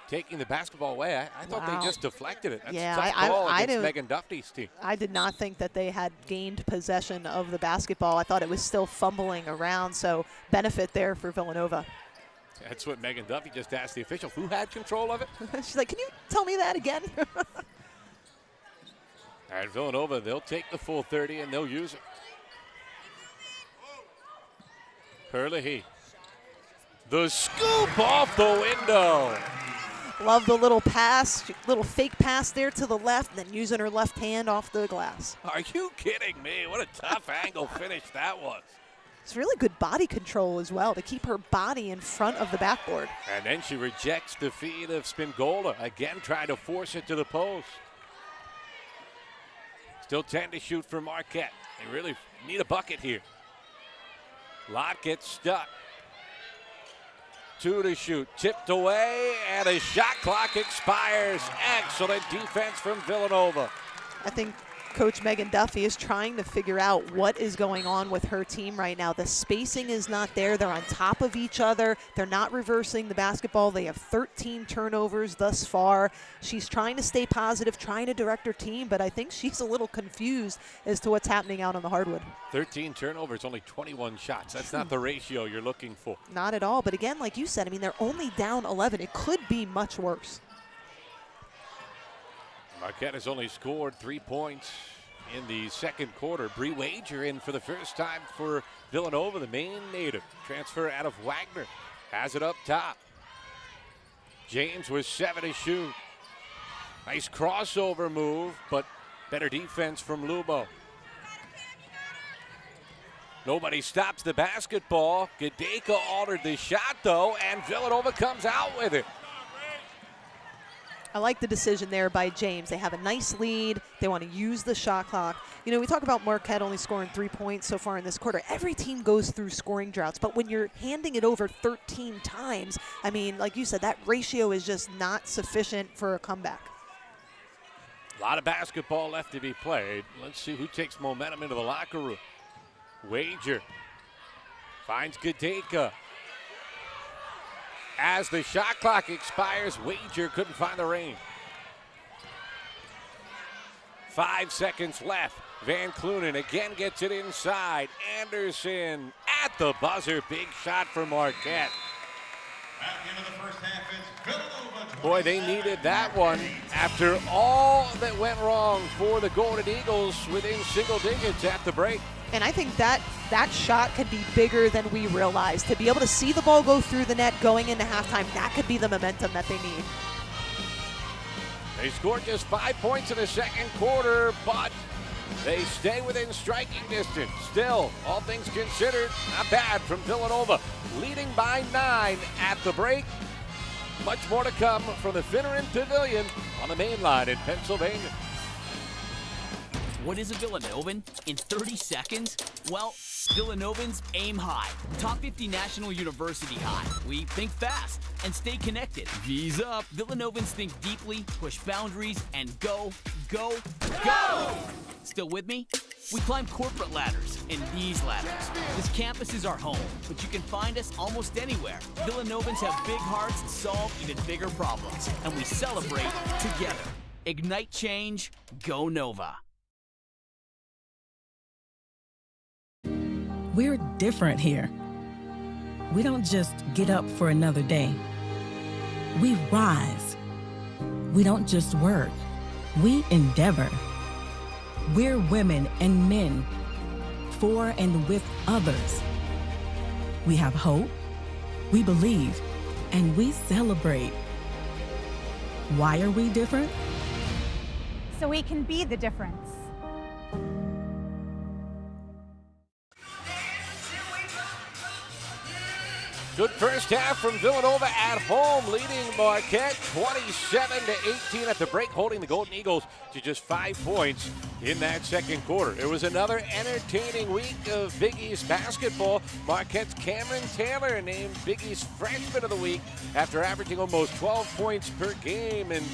taking the basketball away. I thought they just deflected it. That's a tough call against Megan Duffy's team. I did not think that they had gained possession of the basketball. I thought it was still fumbling around, so benefit there for Villanova. That's what Megan Duffy just asked the official. Who had control of it? She's like, can you tell me that again? All right, Villanova, they'll take the full 30 and they'll use it. Herlihy. The scoop off the window. Love the little pass, little fake pass there to the left, then using her left hand off the glass. Are you kidding me? What a tough angle finish that was. It's really good body control as well to keep her body in front of the backboard. And then she rejects the feed of Spingola. Again, trying to force it to the post. Still 10 to shoot for Marquette. They really need a bucket here. Lott gets stuck. 2 to shoot, tipped away, and a shot clock expires. Excellent defense from Villanova. I think Coach Megan Duffy is trying to figure out what is going on with her team right now. The spacing is not there. They're on top of each other. They're not reversing the basketball. They have 13 turnovers thus far. She's trying to stay positive, trying to direct her team, but I think she's a little confused as to what's happening out on the hardwood. 13 turnovers, only 21 shots. That's not the ratio you're looking for. Not at all. But again, like you said, I mean, they're only down 11. It could be much worse. Marquette has only scored 3 points in the second quarter. Bree Wager in for the first time for Villanova, the Maine native. Transfer out of Wagner. Has it up top. James was 7 to shoot. Nice crossover move, but better defense from Lubo. Nobody stops the basketball. Gadeka altered the shot, though, and Villanova comes out with it. I like the decision there by James. They have a nice lead. They want to use the shot clock. You know, we talk about Marquette only scoring 3 points so far in this quarter. Every team goes through scoring droughts, but when you're handing it over 13 times, I mean, like you said, that ratio is just not sufficient for a comeback. A lot of basketball left to be played. Let's see who takes momentum into the locker room. Wager finds Gadeka. As the shot clock expires, Wager couldn't find the range. 5 seconds left. Van Clunen again gets it inside. Anderson at the buzzer. Big shot for Marquette. Boy, they needed that one after all that went wrong for the Golden Eagles within single digits at the break. And I think that shot could be bigger than we realize. To be able to see the ball go through the net going into halftime, that could be the momentum that they need. They scored just 5 points in the second quarter, but they stay within striking distance. Still, all things considered, not bad from Villanova, leading by 9 at the break. Much more to come from the Finneran Pavilion on the main line in Pennsylvania. What is a Villanovan in 30 seconds? Well, Villanovans aim high. Top 50 National University high. We think fast and stay connected. V's up. Villanovans think deeply, push boundaries, and go, go, go! Still with me? We climb corporate ladders and these ladders. This campus is our home, but you can find us almost anywhere. Villanovans have big hearts and solve even bigger problems, and we celebrate together. Ignite change, go Nova. We're different here. We don't just get up for another day. We rise. We don't just work. We endeavor. We're women and men, for and with others. We have hope, we believe, and we celebrate. Why are we different? So we can be the difference. Good first half from Villanova at home, leading Marquette 27-18 at the break, holding the Golden Eagles to just 5 points in that second quarter. It was another entertaining week of Big East basketball. Marquette's Cameron Taylor named Big East Freshman of the Week after averaging almost 12 points per game, and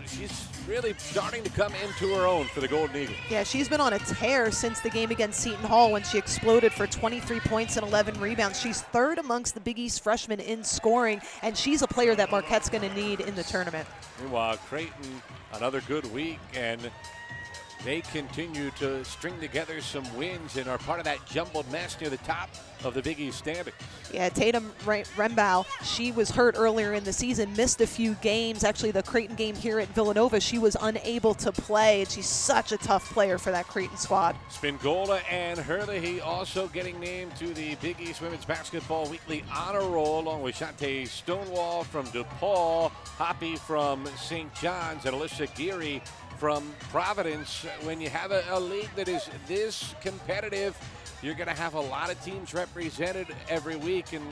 she's really starting to come into her own for the Golden Eagles. Yeah, she's been on a tear since the game against Seton Hall when she exploded for 23 points and 11 rebounds. She's third amongst the Big East freshmen in scoring, and she's a player that Marquette's going to need in the tournament. Meanwhile, Creighton, another good week, and they continue to string together some wins and are part of that jumbled mess near the top of the Big East standings. Yeah, Tatum Rembow, she was hurt earlier in the season, missed a few games. Actually, the Creighton game here at Villanova, she was unable to play, and she's such a tough player for that Creighton squad. Spingola and Herlihy also getting named to the Big East Women's Basketball Weekly Honor Roll, along with Shante Stonewall from DePaul, Hoppy from St. John's, and Alyssa Geary from Providence. When you have a league that is this competitive, you're going to have a lot of teams represented every week, and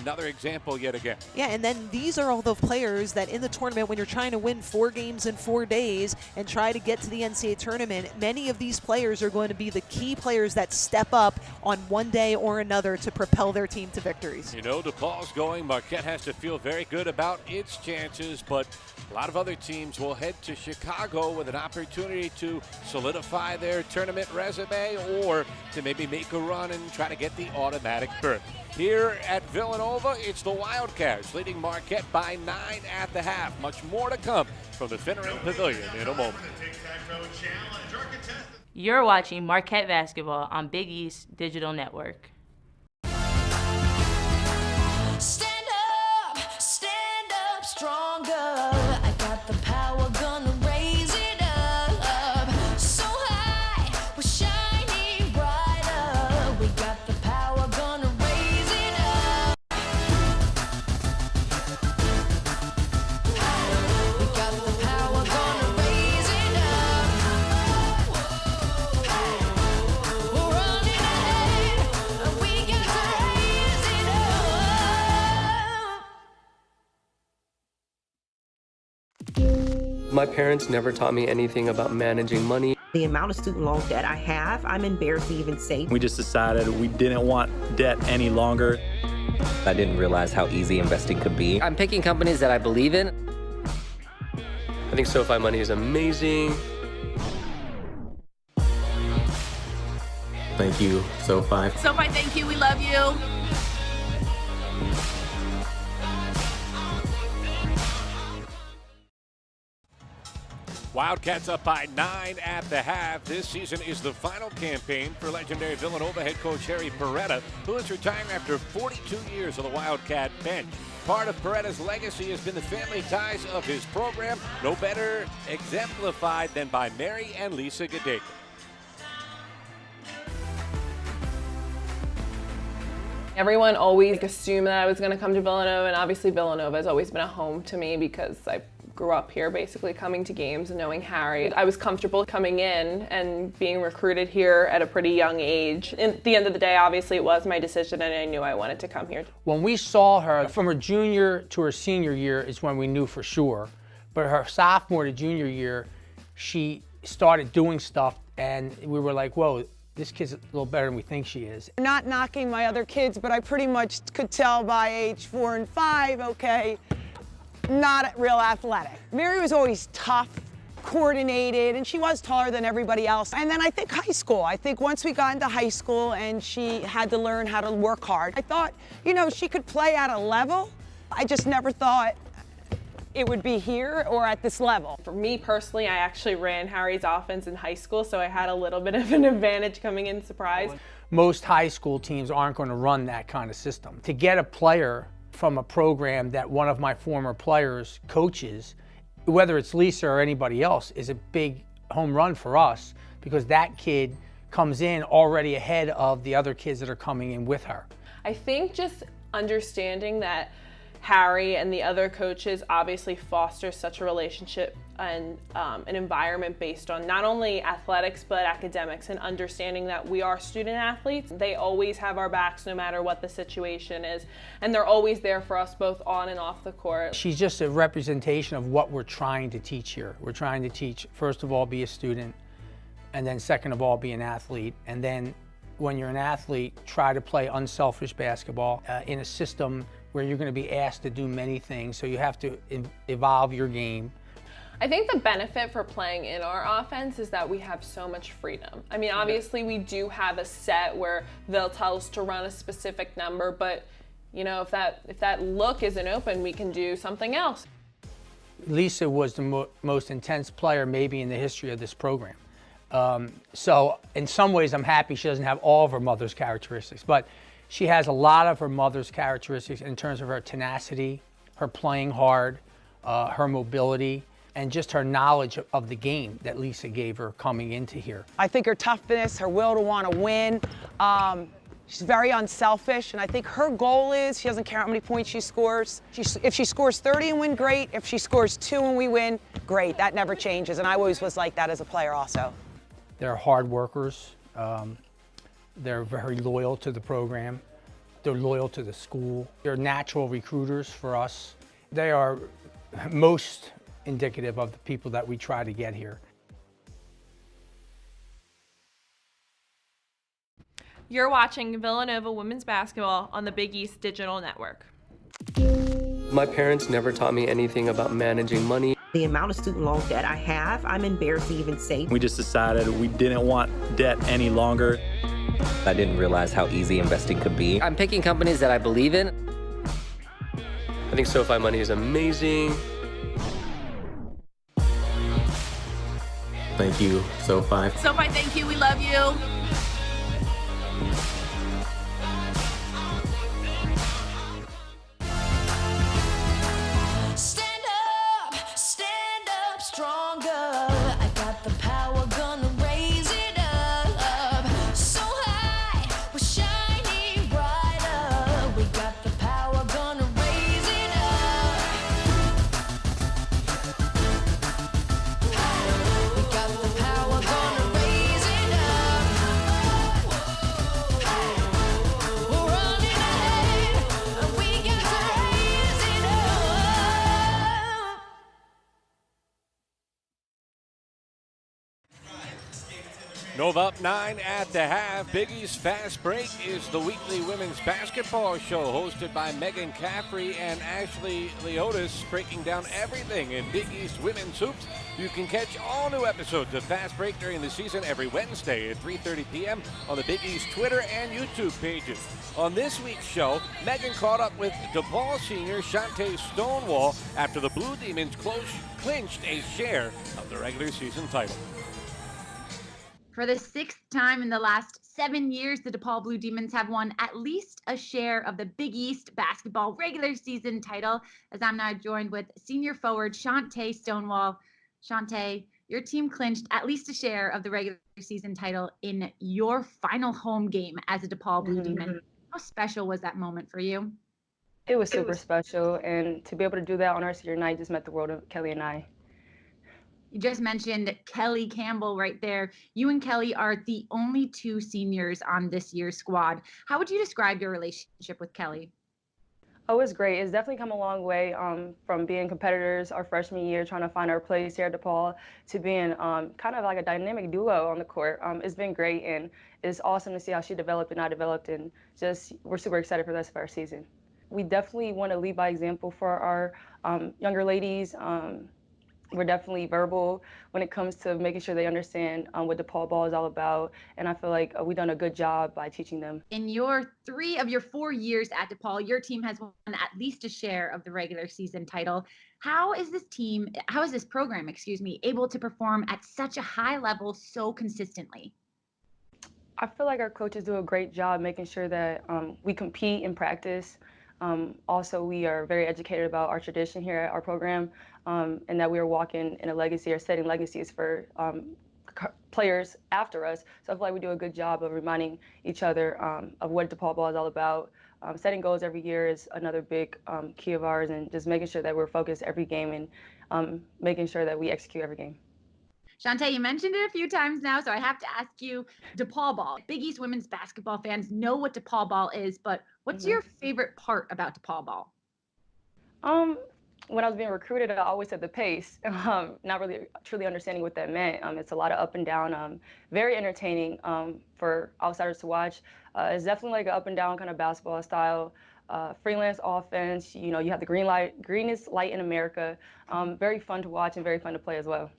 another example yet again. Yeah, and then these are all the players that in the tournament, when you're trying to win 4 games in 4 days and try to get to the NCAA tournament, many of these players are going to be the key players that step up on one day or another to propel their team to victories. You know, DePaul's going. Marquette has to feel very good about its chances, but a lot of other teams will head to Chicago with an opportunity to solidify their tournament resume or to maybe make a run and try to get the automatic berth. Here at Villanova, it's the Wildcats leading Marquette by 9 at the half. Much more to come from the Finneran Pavilion in a moment. You're watching Marquette basketball on Big East Digital Network. Stand up stronger. I got the power, gonna raise it up. So high, we're shining brighter. We got the power, gonna raise it up. We got the power, gonna raise it up. We're running ahead, we got to raise it up. My parents never taught me anything about managing money. The amount of student loan debt I have, I'm embarrassed to even say. We just decided we didn't want debt any longer. I didn't realize how easy investing could be. I'm picking companies that I believe in. I think SoFi money is amazing. Thank you, SoFi. SoFi, thank you. We love you. Wildcats up by 9 at the half. This season is the final campaign for legendary Villanova head coach Harry Beretta, who is retiring after 42 years on the Wildcat bench. Part of Beretta's legacy has been the family ties of his program, no better exemplified than by Mary and Lisa Gadeka. Everyone always assumed that I was going to come to Villanova, and obviously Villanova has always been a home to me because I grew up here basically coming to games and knowing Harry. I was comfortable coming in and being recruited here at a pretty young age. At the end of the day, obviously it was my decision and I knew I wanted to come here. When we saw her from her junior to her senior year is when we knew for sure. But her sophomore to junior year, she started doing stuff and we were like, whoa, this kid's a little better than we think she is. Not knocking my other kids, but I pretty much could tell by age 4 and 5, okay, not real athletic. Mary was always tough, coordinated, and she was taller than everybody else. And then I think high school. I think once we got into high school and she had to learn how to work hard, I thought, you know, she could play at a level. I just never thought it would be here or at this level. For me personally, I actually ran Harry's offense in high school, so I had a little bit of an advantage coming in surprise. Most high school teams aren't going to run that kind of system. To get a player from a program that one of my former players coaches, whether it's Lisa or anybody else, is a big home run for us because that kid comes in already ahead of the other kids that are coming in with her. I think just understanding that Harry and the other coaches obviously foster such a relationship and an environment based on not only athletics but academics, and understanding that we are student athletes. They always have our backs no matter what the situation is, and they're always there for us both on and off the court. She's just a representation of what we're trying to teach here. We're trying to teach, first of all, be a student, and then second of all, be an athlete, and then when you're an athlete, try to play unselfish basketball in a system where you're going to be asked to do many things, so you have to evolve your game. I think the benefit for playing in our offense is that we have so much freedom. I mean, obviously we do have a set where they'll tell us to run a specific number, but you know, if that look isn't open, we can do something else. Lisa was the most intense player maybe in the history of this program. So in some ways I'm happy she doesn't have all of her mother's characteristics, but she has a lot of her mother's characteristics in terms of her tenacity, her playing hard, her mobility, and just her knowledge of the game that Lisa gave her coming into here. I think her toughness, her will to want to win, she's very unselfish, and I think her goal is she doesn't care how many points she scores. If she scores 30 and win, great. If she scores 2 and we win, great. That never changes, and I always was like that as a player also. They're hard workers. They're very loyal to the program. They're loyal to the school. They're natural recruiters for us. They are most indicative of the people that we try to get here. You're watching Villanova women's basketball on the Big East Digital Network. My parents never taught me anything about managing money. The amount of student loan debt I have, I'm embarrassed to even say. We just decided we didn't want debt any longer. I didn't realize how easy investing could be. I'm picking companies that I believe in. I think SoFi money is amazing. Thank you, SoFi. SoFi, thank you. We love you. Stand up stronger. I got the power, gonna raise it up. So high, we're shining brighter. We got the power, gonna raise it up. We got the power, gonna raise it up. We're running ahead, and we got to raise it up. Nova up 9 at the half. Big East Fast Break is the weekly women's basketball show hosted by Megan Caffrey and Ashley Leotis, breaking down everything in Big East women's hoops. You can catch all new episodes of Fast Break during the season every Wednesday at 3:30 p.m. on the Big East Twitter and YouTube pages. On this week's show, Megan caught up with DePaul senior Shantae Stonewall after the Blue Demons clinched a share of the regular season title. For the sixth time in the last 7 years, the DePaul Blue Demons have won at least a share of the Big East basketball regular season title, as I'm now joined with senior forward Shantae Stonewall. Shantae, your team clinched at least a share of the regular season title in your final home game as a DePaul Blue Demon. How special was that moment for you? It was super special, and to be able to do that on our senior night just meant the world to Kelly and I. You just mentioned Kelly Campbell right there. You and Kelly are the only two seniors on this year's squad. How would you describe your relationship with Kelly? Oh, it's great. It's definitely come a long way from being competitors our freshman year, trying to find our place here at DePaul, to being kind of like a dynamic duo on the court. It's been great, and it's awesome to see how she developed and I developed, and just we're super excited for the rest of our season. We definitely want to lead by example for our younger ladies. We're definitely verbal when it comes to making sure they understand what DePaul ball is all about, and I feel like we've done a good job by teaching them. In your 3 of your 4 years at DePaul, your team has won at least a share of the regular season title. How is this program, able to perform at such a high level so consistently? I feel like our coaches do a great job making sure that we compete in practice. Also, we are very educated about our tradition here at our program, and that we are walking in a legacy or setting legacies for players after us. So I feel like we do a good job of reminding each other of what DePaul ball is all about. Setting goals every year is another big key of ours, and just making sure that we're focused every game and making sure that we execute every game. Shantae, you mentioned it a few times now, so I have to ask you, DePaul ball. Big East women's basketball fans know what DePaul ball is, but what's your favorite part about DePaul ball? When I was being recruited, I always said the pace, not really truly understanding what that meant. It's a lot of up and down, very entertaining for outsiders to watch. It's definitely like an up and down kind of basketball style. Freelance offense, you have the greenest light in America. Very fun to watch and very fun to play as well.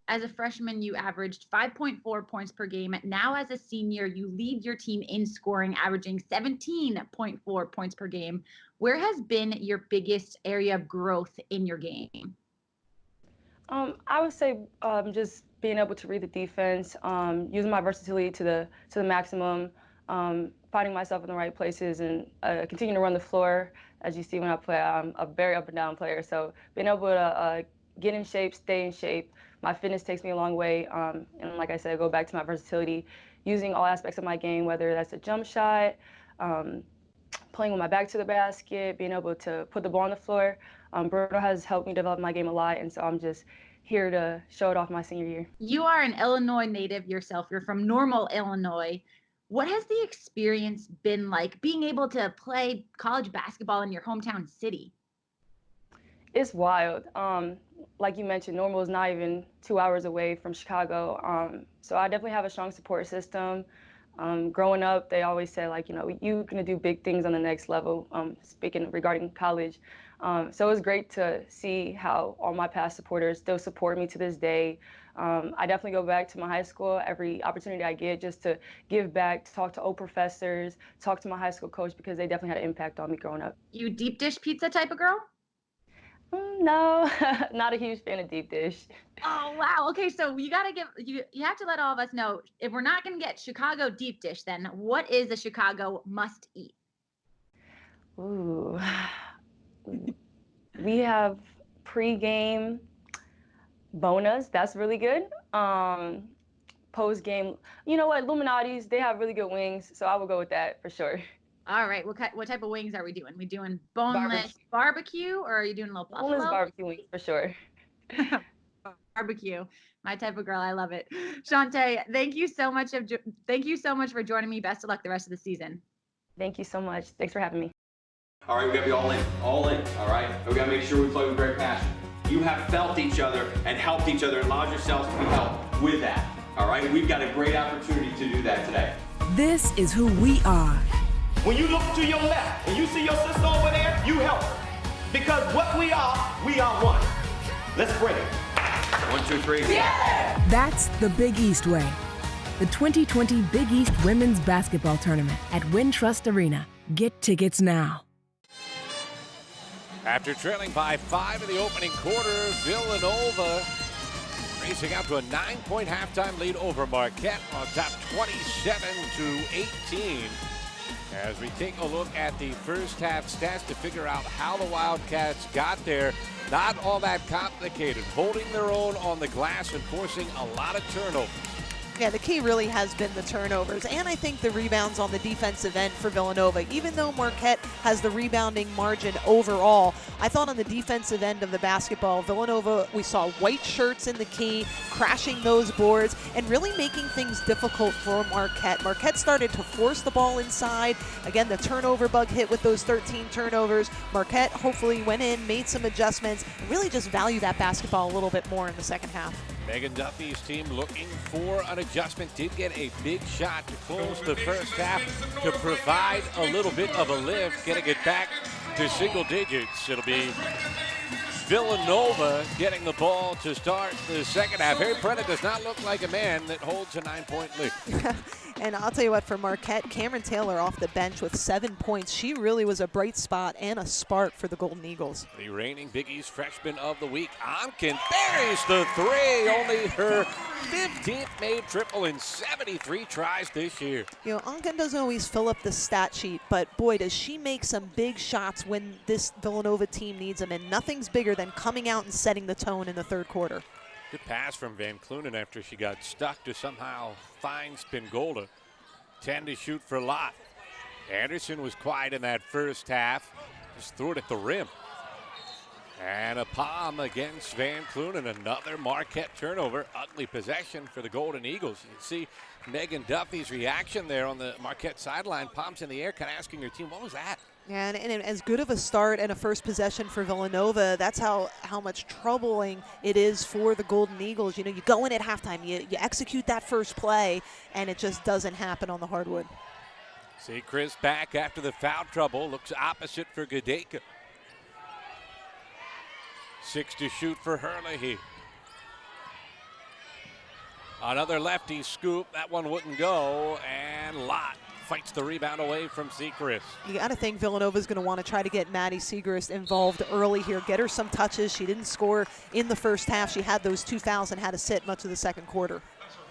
As a freshman, you averaged 5.4 points per game. Now as a senior, you lead your team in scoring, averaging 17.4 points per game. Where has been your biggest area of growth in your game? I would say just being able to read the defense, using my versatility to the maximum, finding myself in the right places, and continuing to run the floor. As you see when I play, I'm a very up and down player. So being able to get in shape, stay in shape. My fitness takes me a long way, and like I said, go back to my versatility, using all aspects of my game, whether that's a jump shot, playing with my back to the basket, being able to put the ball on the floor. Bruno has helped me develop my game a lot, and so I'm just here to show it off my senior year. You are an Illinois native yourself. You're from Normal, Illinois. What has the experience been like being able to play college basketball in your hometown city? It's wild. Like you mentioned, Normal is not even 2 hours away from Chicago. So I definitely have a strong support system. Growing up, they always said, like, you know, you're going to do big things on the next level, speaking regarding college. So it was great to see how all my past supporters still support me to this day. I definitely go back to my high school every opportunity I get just to give back, to talk to old professors, talk to my high school coach, because they definitely had an impact on me growing up. You deep dish pizza type of girl? No, not a huge fan of deep dish. Oh wow. Okay, so you gotta give you have to let all of us know, if we're not gonna get Chicago deep dish, then what is a Chicago must eat? Ooh, we have pre-game bonas. That's really good. Post-game, you know what? Illuminati's, they have really good wings, so I will go with that for sure. All right, what type of wings are we doing? We doing boneless barbecue, or are you doing a little buffalo? Boneless barbecue wings for sure. Barbecue, my type of girl. I love it. Shantae, thank you so much for joining me. Best of luck the rest of the season. Thank you so much. Thanks for having me. All right, we gotta be all in, all right? We gotta make sure we play with great passion. You have felt each other and helped each other and allowed yourselves to be helped with that, all right? We've got a great opportunity to do that today. This is who we are. When you look to your left and you see your sister over there, you help her. Because what we are one. Let's bring it. 1, 2, 3. Yeah! That's the Big East way. The 2020 Big East Women's Basketball Tournament at Wintrust Arena. Get tickets now. After trailing by 5 in the opening quarter, Villanova racing out to a 9-point halftime lead over Marquette on top 27-18. As we take a look at the first half stats to figure out how the Wildcats got there, not all that complicated. Holding their own on the glass and forcing a lot of turnovers. Yeah, the key really has been the turnovers, and I think the rebounds on the defensive end for Villanova. Even though Marquette has the rebounding margin overall, I thought on the defensive end of the basketball, Villanova, we saw white shirts in the key, crashing those boards, and really making things difficult for Marquette. Marquette started to force the ball inside. Again, the turnover bug hit with those 13 turnovers. Marquette hopefully went in, made some adjustments, and really just value that basketball a little bit more in the second half. Megan Duffy's team looking for an adjustment, did get a big shot to close the first half to provide a little bit of a lift, getting it back to single digits. It'll be Villanova getting the ball to start the second half. Harry Beretta does not look like a man that holds a 9-point lead. And I'll tell you what, for Marquette, Cameron Taylor off the bench with 7 points. She really was a bright spot and a spark for the Golden Eagles. The reigning Big East Freshman of the Week, Onken, buries the three. Only her 15th made triple in 73 tries this year. You know, Onken doesn't always fill up the stat sheet, but boy, does she make some big shots when this Villanova team needs them, and nothing's bigger than coming out and setting the tone in the third quarter. Good pass from Van Clunen after she got stuck to somehow find Spingola. 10 to shoot for Lott. Anderson was quiet in that first half. Just threw it at the rim. And a palm against Van Clunen. Another Marquette turnover. Ugly possession for the Golden Eagles. You can see Megan Duffy's reaction there on the Marquette sideline. Palms in the air, kind of asking her team, what was that? Yeah, and as good of a start and a first possession for Villanova, that's how much troubling it is for the Golden Eagles. You know, you go in at halftime, you execute that first play, and it just doesn't happen on the hardwood. See Chris back after the foul trouble. Looks opposite for Gadeka. 6 to shoot for Herlihy. Another lefty scoop. That one wouldn't go, and Lott fights the rebound away from Seacrest. You got to think Villanova's going to want to try to get Maddie Seacrest involved early here, get her some touches. She didn't score in the first half. She had those 2 fouls and had to sit much of the second quarter.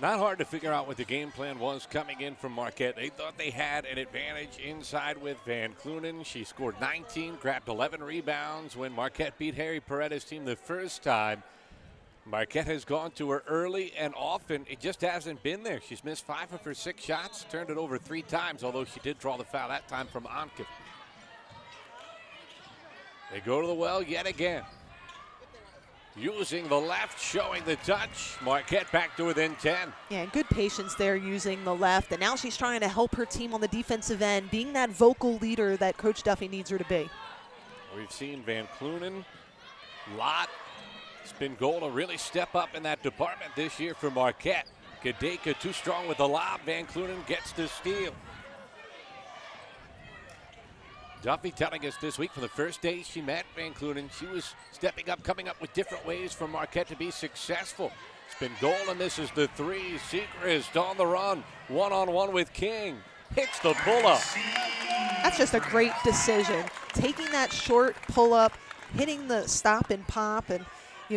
Not hard to figure out what the game plan was coming in from Marquette. They thought they had an advantage inside with Van Clunen. She scored 19, grabbed 11 rebounds when Marquette beat Harry Beretta's team the first time. Marquette has gone to her early and often. It just hasn't been there. She's missed 5 of her 6 shots, turned it over 3 times, although she did draw the foul that time from Onken. They go to the well yet again. using the left, showing the touch. Marquette back to within 10. Yeah, and good patience there using the left. And now she's trying to help her team on the defensive end, being that vocal leader that Coach Duffy needs her to be. We've seen Van Clunen, Lott, Spingola really step up in that department this year for Marquette. Gadeka too strong with the lob. Van Clunen gets the steal. Duffy telling us this week, for the first day she met Van Clunen, she was stepping up, coming up with different ways for Marquette to be successful. Spingola misses the three. Seacrest on the run, one-on-one with King. Hits the pull-up. That's just a great decision. Taking that short pull-up, hitting the stop and pop, and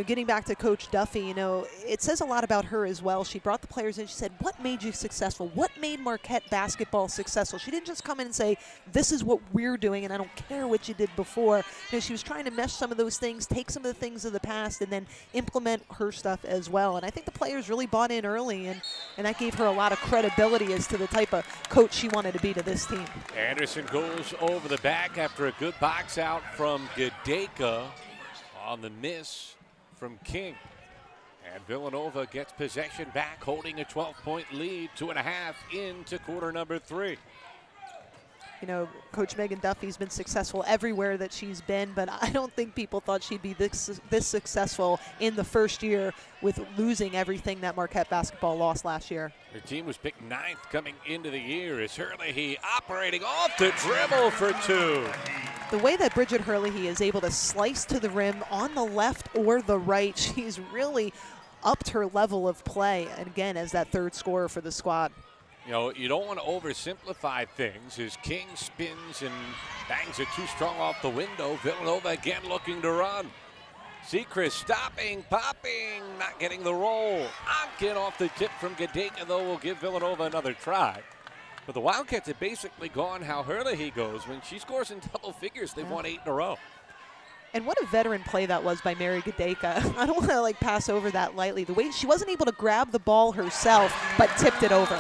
getting back to Coach Duffy, it says a lot about her as well. She brought the players in. She said, what made you successful? What made Marquette basketball successful? She didn't just come in and say, this is what we're doing, and I don't care what you did before. She was trying to mesh some of those things, take some of the things of the past, and then implement her stuff as well. And I think the players really bought in early, and that gave her a lot of credibility as to the type of coach she wanted to be to this team. Anderson goes over the back after a good box out from Gadeka on the miss from King. And Villanova gets possession back, holding a 12-point lead, 2.5 into quarter number 3. Coach Megan Duffy's been successful everywhere that she's been, but I don't think people thought she'd be this successful in the first year with losing everything that Marquette basketball lost last year. Her team was picked 9th coming into the year as Herlihy operating off the dribble for 2. The way that Bridget Herlihy is able to slice to the rim on the left or the right, she's really upped her level of play, and again, as that third scorer for the squad. You don't want to oversimplify things as King spins and bangs it too strong off the window. Villanova again looking to run. Seacrest stopping, popping, not getting the roll. Onken off the tip from Gadeka, though, will give Villanova another try. But the Wildcats have basically gone how Herlihy goes. When she scores in double figures, they've won 8 in a row. And what a veteran play that was by Mary Gadeka. I don't want to pass over that lightly. The way she wasn't able to grab the ball herself, but tipped it over.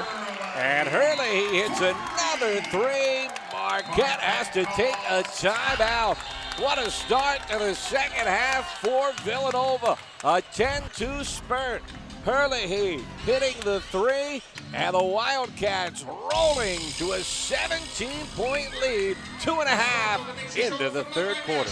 And Herlihy hits another 3. Marquette has to take a timeout. What a start to the second half for Villanova. A 10-2 spurt. Herlihy hitting the 3, and the Wildcats rolling to a 17-point lead, 2.5 into the third quarter.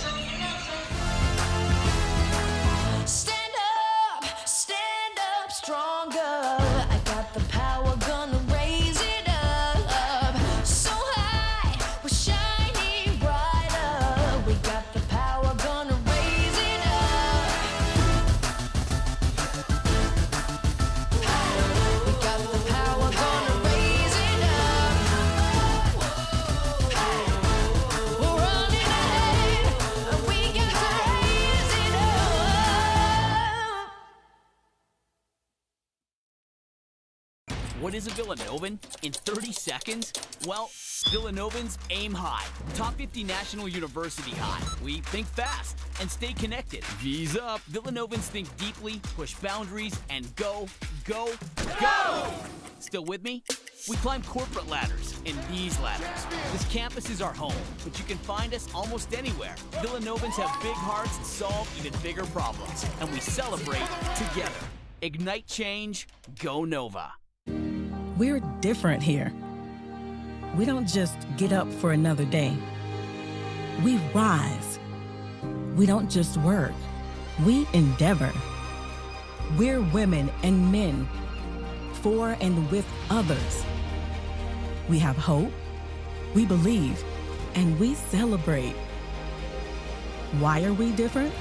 Stand up stronger. I got the power, gonna raise it up. So high, we're shining brighter. We got the power, gonna raise it up. We got the power, gonna raise it up. We're running ahead. We got to raise it up. What is a Villanovan? In 30 seconds? Well, Villanovans aim high. Top 50 National University high. We think fast and stay connected. V's up. Villanovans think deeply, push boundaries, and go, go, go! Still with me? We climb corporate ladders and these ladders. This campus is our home, but you can find us almost anywhere. Villanovans have big hearts and solve even bigger problems, and we celebrate together. Ignite change, go Nova. We're different here. We don't just get up for another day. We rise. We don't just work. We endeavor. We're women and men, for and with others. We have hope, we believe, and we celebrate. Why are we different?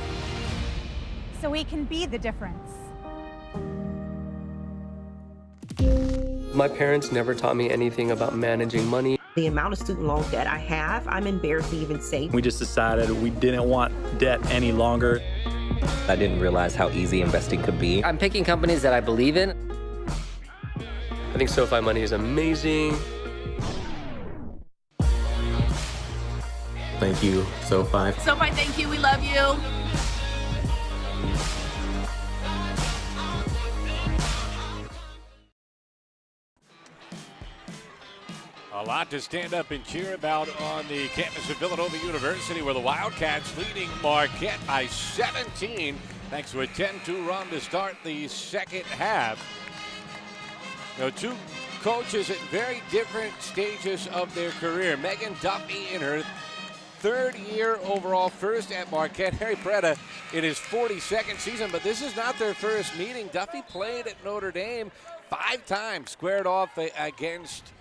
So we can be the difference. My parents never taught me anything about managing money. The amount of student loan debt I have, I'm embarrassed to even say. We just decided we didn't want debt any longer. I didn't realize how easy investing could be. I'm picking companies that I believe in. I think SoFi Money is amazing. Thank you, SoFi. SoFi, thank you. We love you. A lot to stand up and cheer about on the campus of Villanova University, where the Wildcats leading Marquette by 17 Thanks to a 10-2 run to start the second half. Two coaches at very different stages of their career. Megan Duffy in her third year overall, first at Marquette. Harry Beretta in his 42nd season, but this is not their first meeting. Duffy played at Notre Dame 5 times, squared off against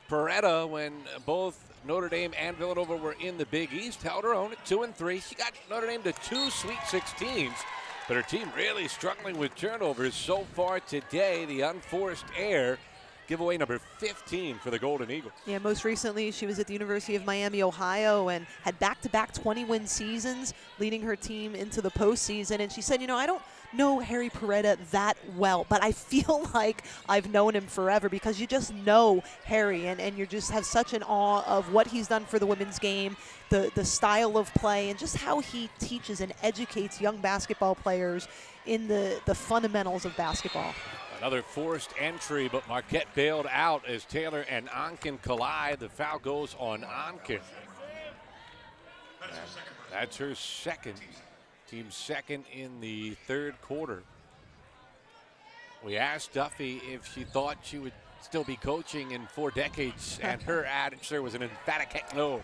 Beretta when both Notre Dame and Villanova were in the Big East. Held her own at 2-3. She got Notre Dame to 2 Sweet 16s, but her team really struggling with turnovers so far today. The unforced error, giveaway number 15 for the Golden Eagles. Yeah, most recently she was at the University of Miami, Ohio, and had back-to-back 20-win seasons, leading her team into the postseason. And she said, I don't know Harry Beretta that well, but I feel like I've known him forever because you just know Harry, and you just have such an awe of what he's done for the women's game, the style of play, and just how he teaches and educates young basketball players in the fundamentals of basketball. Another forced entry, but Marquette bailed out as Taylor and Onken collide. The foul goes on Onken. That's her second. Team second in the third quarter. We asked Duffy if she thought she would still be coaching in 4 decades, and her answer was an emphatic heck no.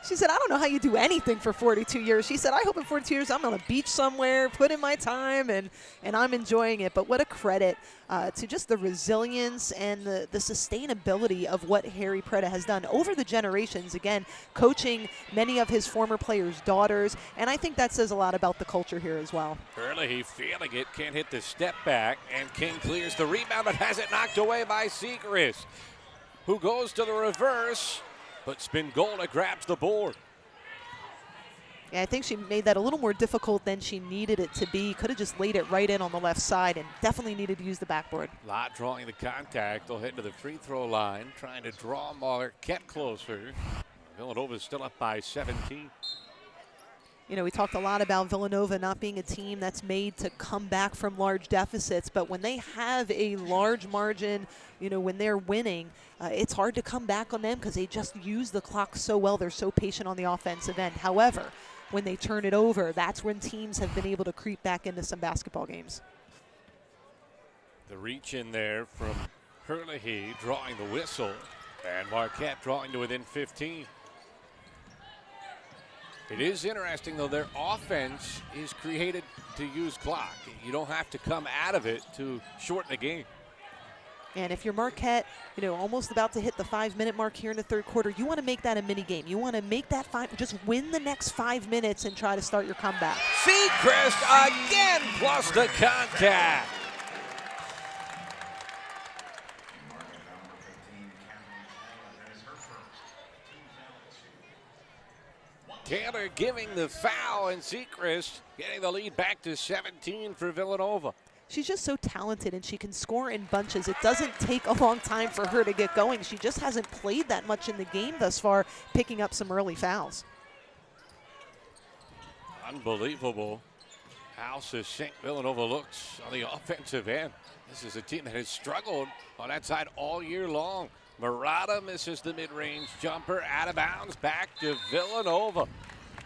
She said, I don't know how you do anything for 42 years. She said, I hope in 42 years I'm on a beach somewhere, put in my time, and I'm enjoying it. But what a credit to just the resilience and the sustainability of what Harry Beretta has done over the generations. Again, coaching many of his former players' daughters, and I think that says a lot about the culture here as well. Early, feeling it, can't hit the step back, and King clears the rebound, but has it knocked away by Seacrest, who goes to the reverse, but Spingola grabs the board. Yeah, I think she made that a little more difficult than she needed it to be. Could have just laid it right in on the left side and definitely needed to use the backboard. Lott drawing the contact. They'll head to the free throw line, trying to draw Marquette closer. Villanova's still up by 17. We talked a lot about Villanova not being a team that's made to come back from large deficits, but when they have a large margin, when they're winning, it's hard to come back on them because they just use the clock so well. They're so patient on the offensive end. However, when they turn it over, that's when teams have been able to creep back into some basketball games. The reach in there from Herlihy drawing the whistle, and Marquette drawing to within 15. It is interesting, though, their offense is created to use clock. You don't have to come out of it to shorten the game. And if you're Marquette, almost about to hit the 5-minute mark here in the third quarter, you want to make that a mini game. You want to make that just win the next 5 minutes and try to start your comeback. Seacrest again, plus the contact. Taylor giving the foul, and Seacrest getting the lead back to 17 for Villanova. She's just so talented, and she can score in bunches. It doesn't take a long time for her to get going. She just hasn't played that much in the game thus far, picking up some early fouls. Unbelievable how succinct Villanova looks on the offensive end. This is a team that has struggled on that side all year long. Murata misses the mid-range jumper, out of bounds, back to Villanova.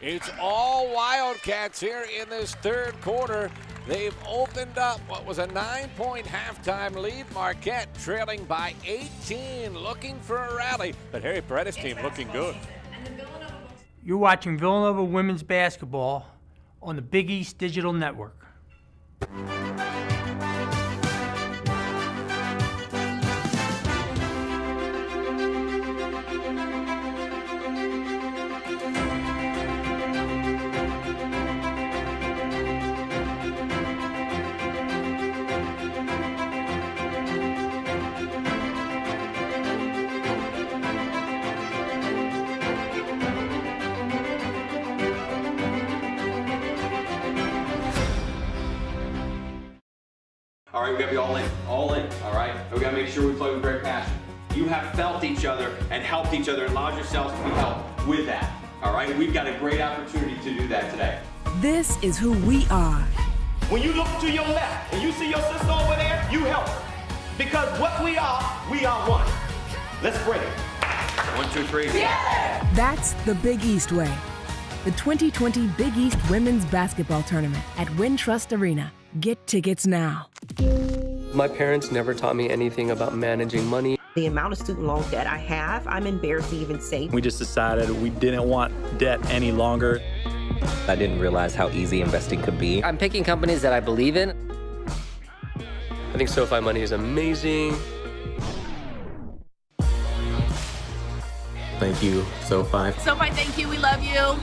It's all Wildcats here in this third quarter. They've opened up what was a 9-point halftime lead. Marquette trailing by 18, looking for a rally, but Harry Beretta's team looking good. You're watching Villanova women's basketball on the Big East Digital Network. All right, we gotta be all in, all right? We gotta make sure we play with great passion. You have felt each other and helped each other and allowed yourselves to be helped with that, all right? We've got a great opportunity to do that today. This is who we are. When you look to your left and you see your sister over there, you help her. Because what we are one. Let's break it. 1, 2, 3. That's the Big East way. the 2020 Big East Women's Basketball Tournament at Wintrust Arena. Get tickets now. My parents never taught me anything about managing money. The amount of student loan debt I have, I'm embarrassed to even say. We just decided we didn't want debt any longer. I didn't realize how easy investing could be. I'm picking companies that I believe in. I think SoFi Money is amazing. Thank you, SoFi. SoFi, thank you. We love you.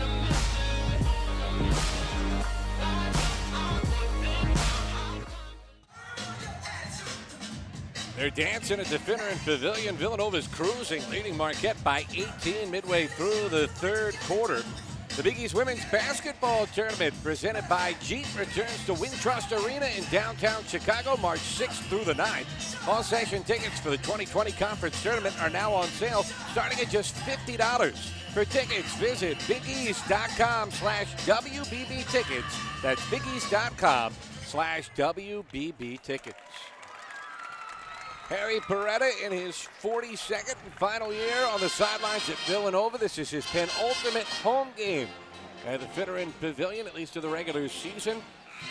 They're dancing at the Finneran Pavilion. Villanova's cruising, leading Marquette by 18 midway through the third quarter. The Big East Women's Basketball Tournament presented by Jeep returns to Wintrust Arena in downtown Chicago March 6th through the 9th. All session tickets for the 2020 conference tournament are now on sale, starting at just $50. For tickets, visit bigeast.com/WBB tickets. That's bigeast.com/WBB tickets. Harry Beretta in his 42nd and final year on the sidelines at Villanova. This is his penultimate home game at the Finneran Pavilion, at least of the regular season.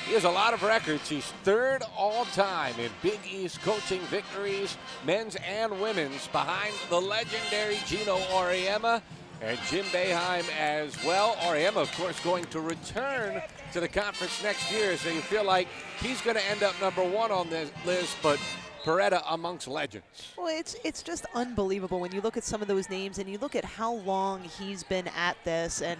He has a lot of records. He's third all-time in Big East coaching victories, men's and women's, behind the legendary Gino Auriemma and Jim Boeheim as well. Auriemma, of course, going to return to the conference next year, so you feel like he's going to end up number one on this list, but Beretta amongst legends. Well, it's just unbelievable when you look at some of those names and you look at how long he's been at this, and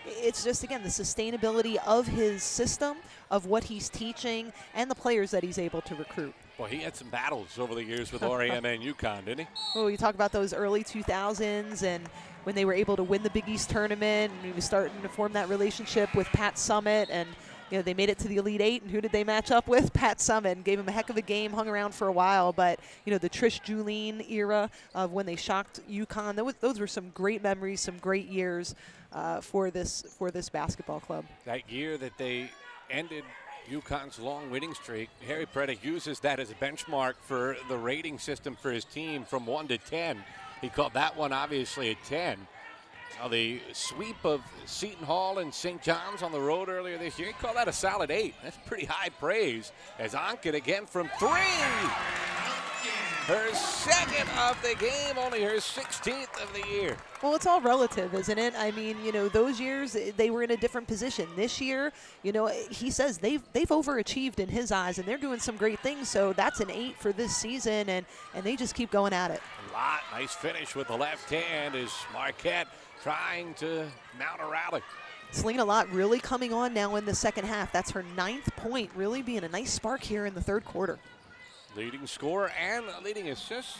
it's just, again, the sustainability of his system, of what he's teaching, and the players that he's able to recruit. Well, he had some battles over the years with Auriemma and UConn, didn't he? Well, you talk about those early 2000s and when they were able to win the Big East tournament, and he was starting to form that relationship with Pat Summitt, and you know, they made it to the Elite Eight, and who did they match up with? Pat Summitt. Gave him a heck of a game, hung around for a while, but you know, the Trish Juline era of when they shocked UConn, those were some great memories, some great years for this basketball club. That year that they ended UConn's long winning streak, Harry Beretta uses that as a benchmark for the rating system for his team from 1 to 10. He called that one obviously a 10. Now the sweep of Seton Hall and St. John's on the road earlier this year, he called that a solid 8. That's pretty high praise. As Onken again from 3. Her second of the game, only her 16th of the year. Well, it's all relative, isn't it? I mean, you know, those years they were in a different position. This year, you know, he says they've overachieved in his eyes, and they're doing some great things. So that's an 8 for this season, and they just keep going at it. Nice finish with the left hand as Marquette trying to mount a rally. Selena Lott really coming on now in the second half. That's her 9th point, really being a nice spark here in the third quarter. Leading scorer and leading assist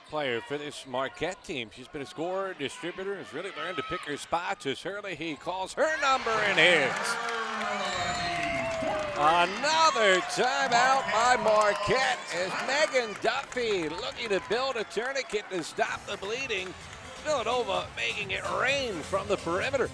player for this Marquette team. She's been a scorer, distributor, has really learned to pick her spots as he calls her number and hits. Another timeout by Marquette as Megan Duffy looking to build a tourniquet to stop the bleeding. Villanova making it rain from the perimeter.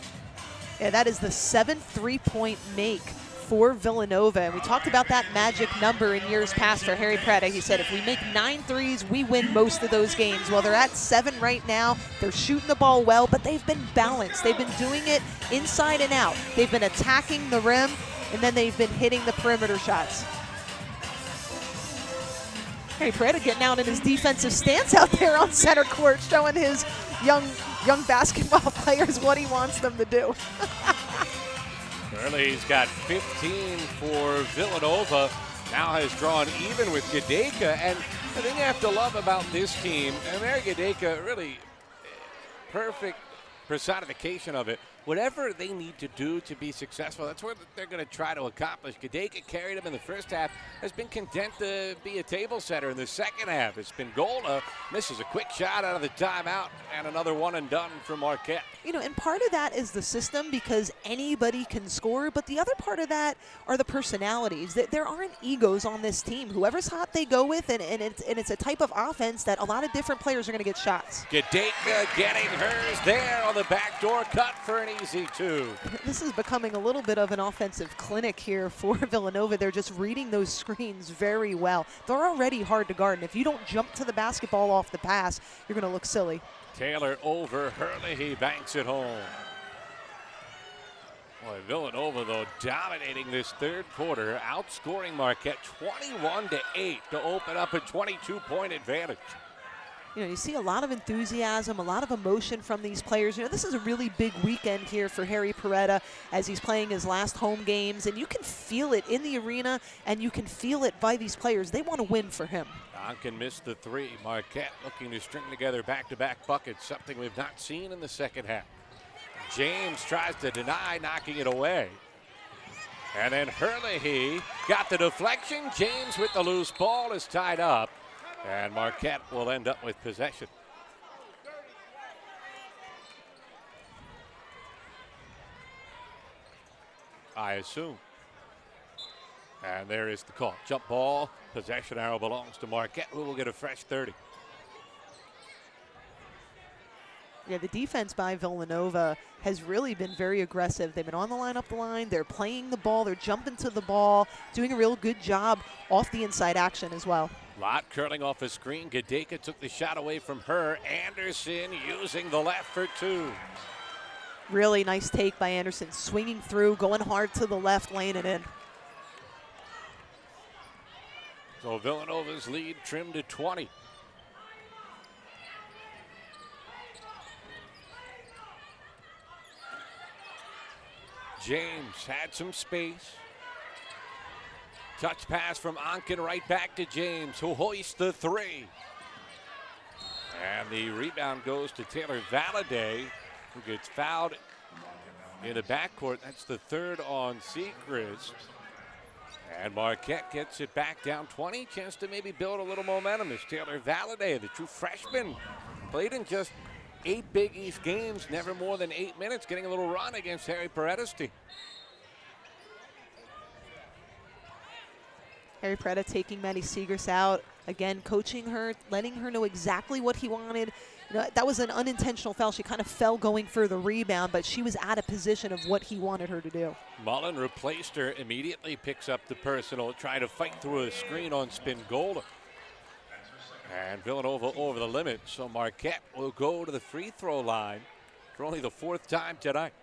Yeah, that is the 7th three-point make for Villanova. And we talked about that magic number in years past for Harry Beretta. He said if we make 9 threes, we win most of those games. Well, they're at 7 right now. They're shooting the ball well, but they've been balanced. They've been doing it inside and out. They've been attacking the rim, and then they've been hitting the perimeter shots. Harry Beretta getting out in his defensive stance out there on center court, showing his young basketball players what he wants them to do. Early's got 15 for Villanova. Now has drawn even with Gadeka. And the thing you have to love about this team, and Mary Gadeka, really perfect personification of it. Whatever they need to do to be successful, that's what they're going to try to accomplish. Gadeka carried them in the first half, has been content to be a table setter in the second half. It's been Golda, misses a quick shot out of the timeout, and another one and done for Marquette. You know, and part of that is the system because anybody can score, but the other part of that are the personalities. There aren't egos on this team. Whoever's hot they go with, and it's a type of offense that a lot of different players are going to get shots. Gadeka getting hers there on the backdoor cut for an easy 2. This is becoming a little bit of an offensive clinic here for Villanova. They're just reading those screens very well. They're already hard to guard, and if you don't jump to the basketball off the pass, you're going to look silly. Taylor over Hurley. He banks it home. Boy, Villanova, though, dominating this third quarter, outscoring Marquette 21-8 to open up a 22-point advantage. You know, you see a lot of enthusiasm, a lot of emotion from these players. You know, this is a really big weekend here for Harry Beretta as he's playing his last home games, and you can feel it in the arena, and you can feel it by these players. They want to win for him. Donkin missed the three. Marquette looking to string together back-to-back buckets, something we've not seen in the second half. James tries to deny, knocking it away. And then Herlihy got the deflection. James with the loose ball is tied up. And Marquette will end up with possession. I assume. And there is the call. Jump ball. Possession arrow belongs to Marquette, who will get a fresh 30. Yeah, the defense by Villanova has really been very aggressive. They've been on the line, up the line. They're playing the ball. They're jumping to the ball, doing a real good job off the inside action as well. Lott curling off a screen. Gadeka took the shot away from her. Anderson using the left for two. Really nice take by Anderson, swinging through, going hard to the left, laying it in. So Villanova's lead trimmed to 20. James had some space. Touch pass from Onken right back to James, who hoists the three. And the rebound goes to Taylor Valladay, who gets fouled in the backcourt. That's the third on Seacrest. And Marquette gets it back down 20. Chance to maybe build a little momentum as Taylor Valladay, the true freshman, played in just 8 Big East games, never more than 8 minutes, getting a little run against Harry Beretta's team. Harry Beretta taking Maddie Segrist out, again coaching her, letting her know exactly what he wanted. You know, that was an unintentional foul. She kind of fell going for the rebound, but she was out of position of what he wanted her to do. Mullen replaced her, immediately picks up the personal, trying to fight through a screen on Spingola. And Villanova over the limit, so Marquette will go to the free throw line for only the 4th time tonight.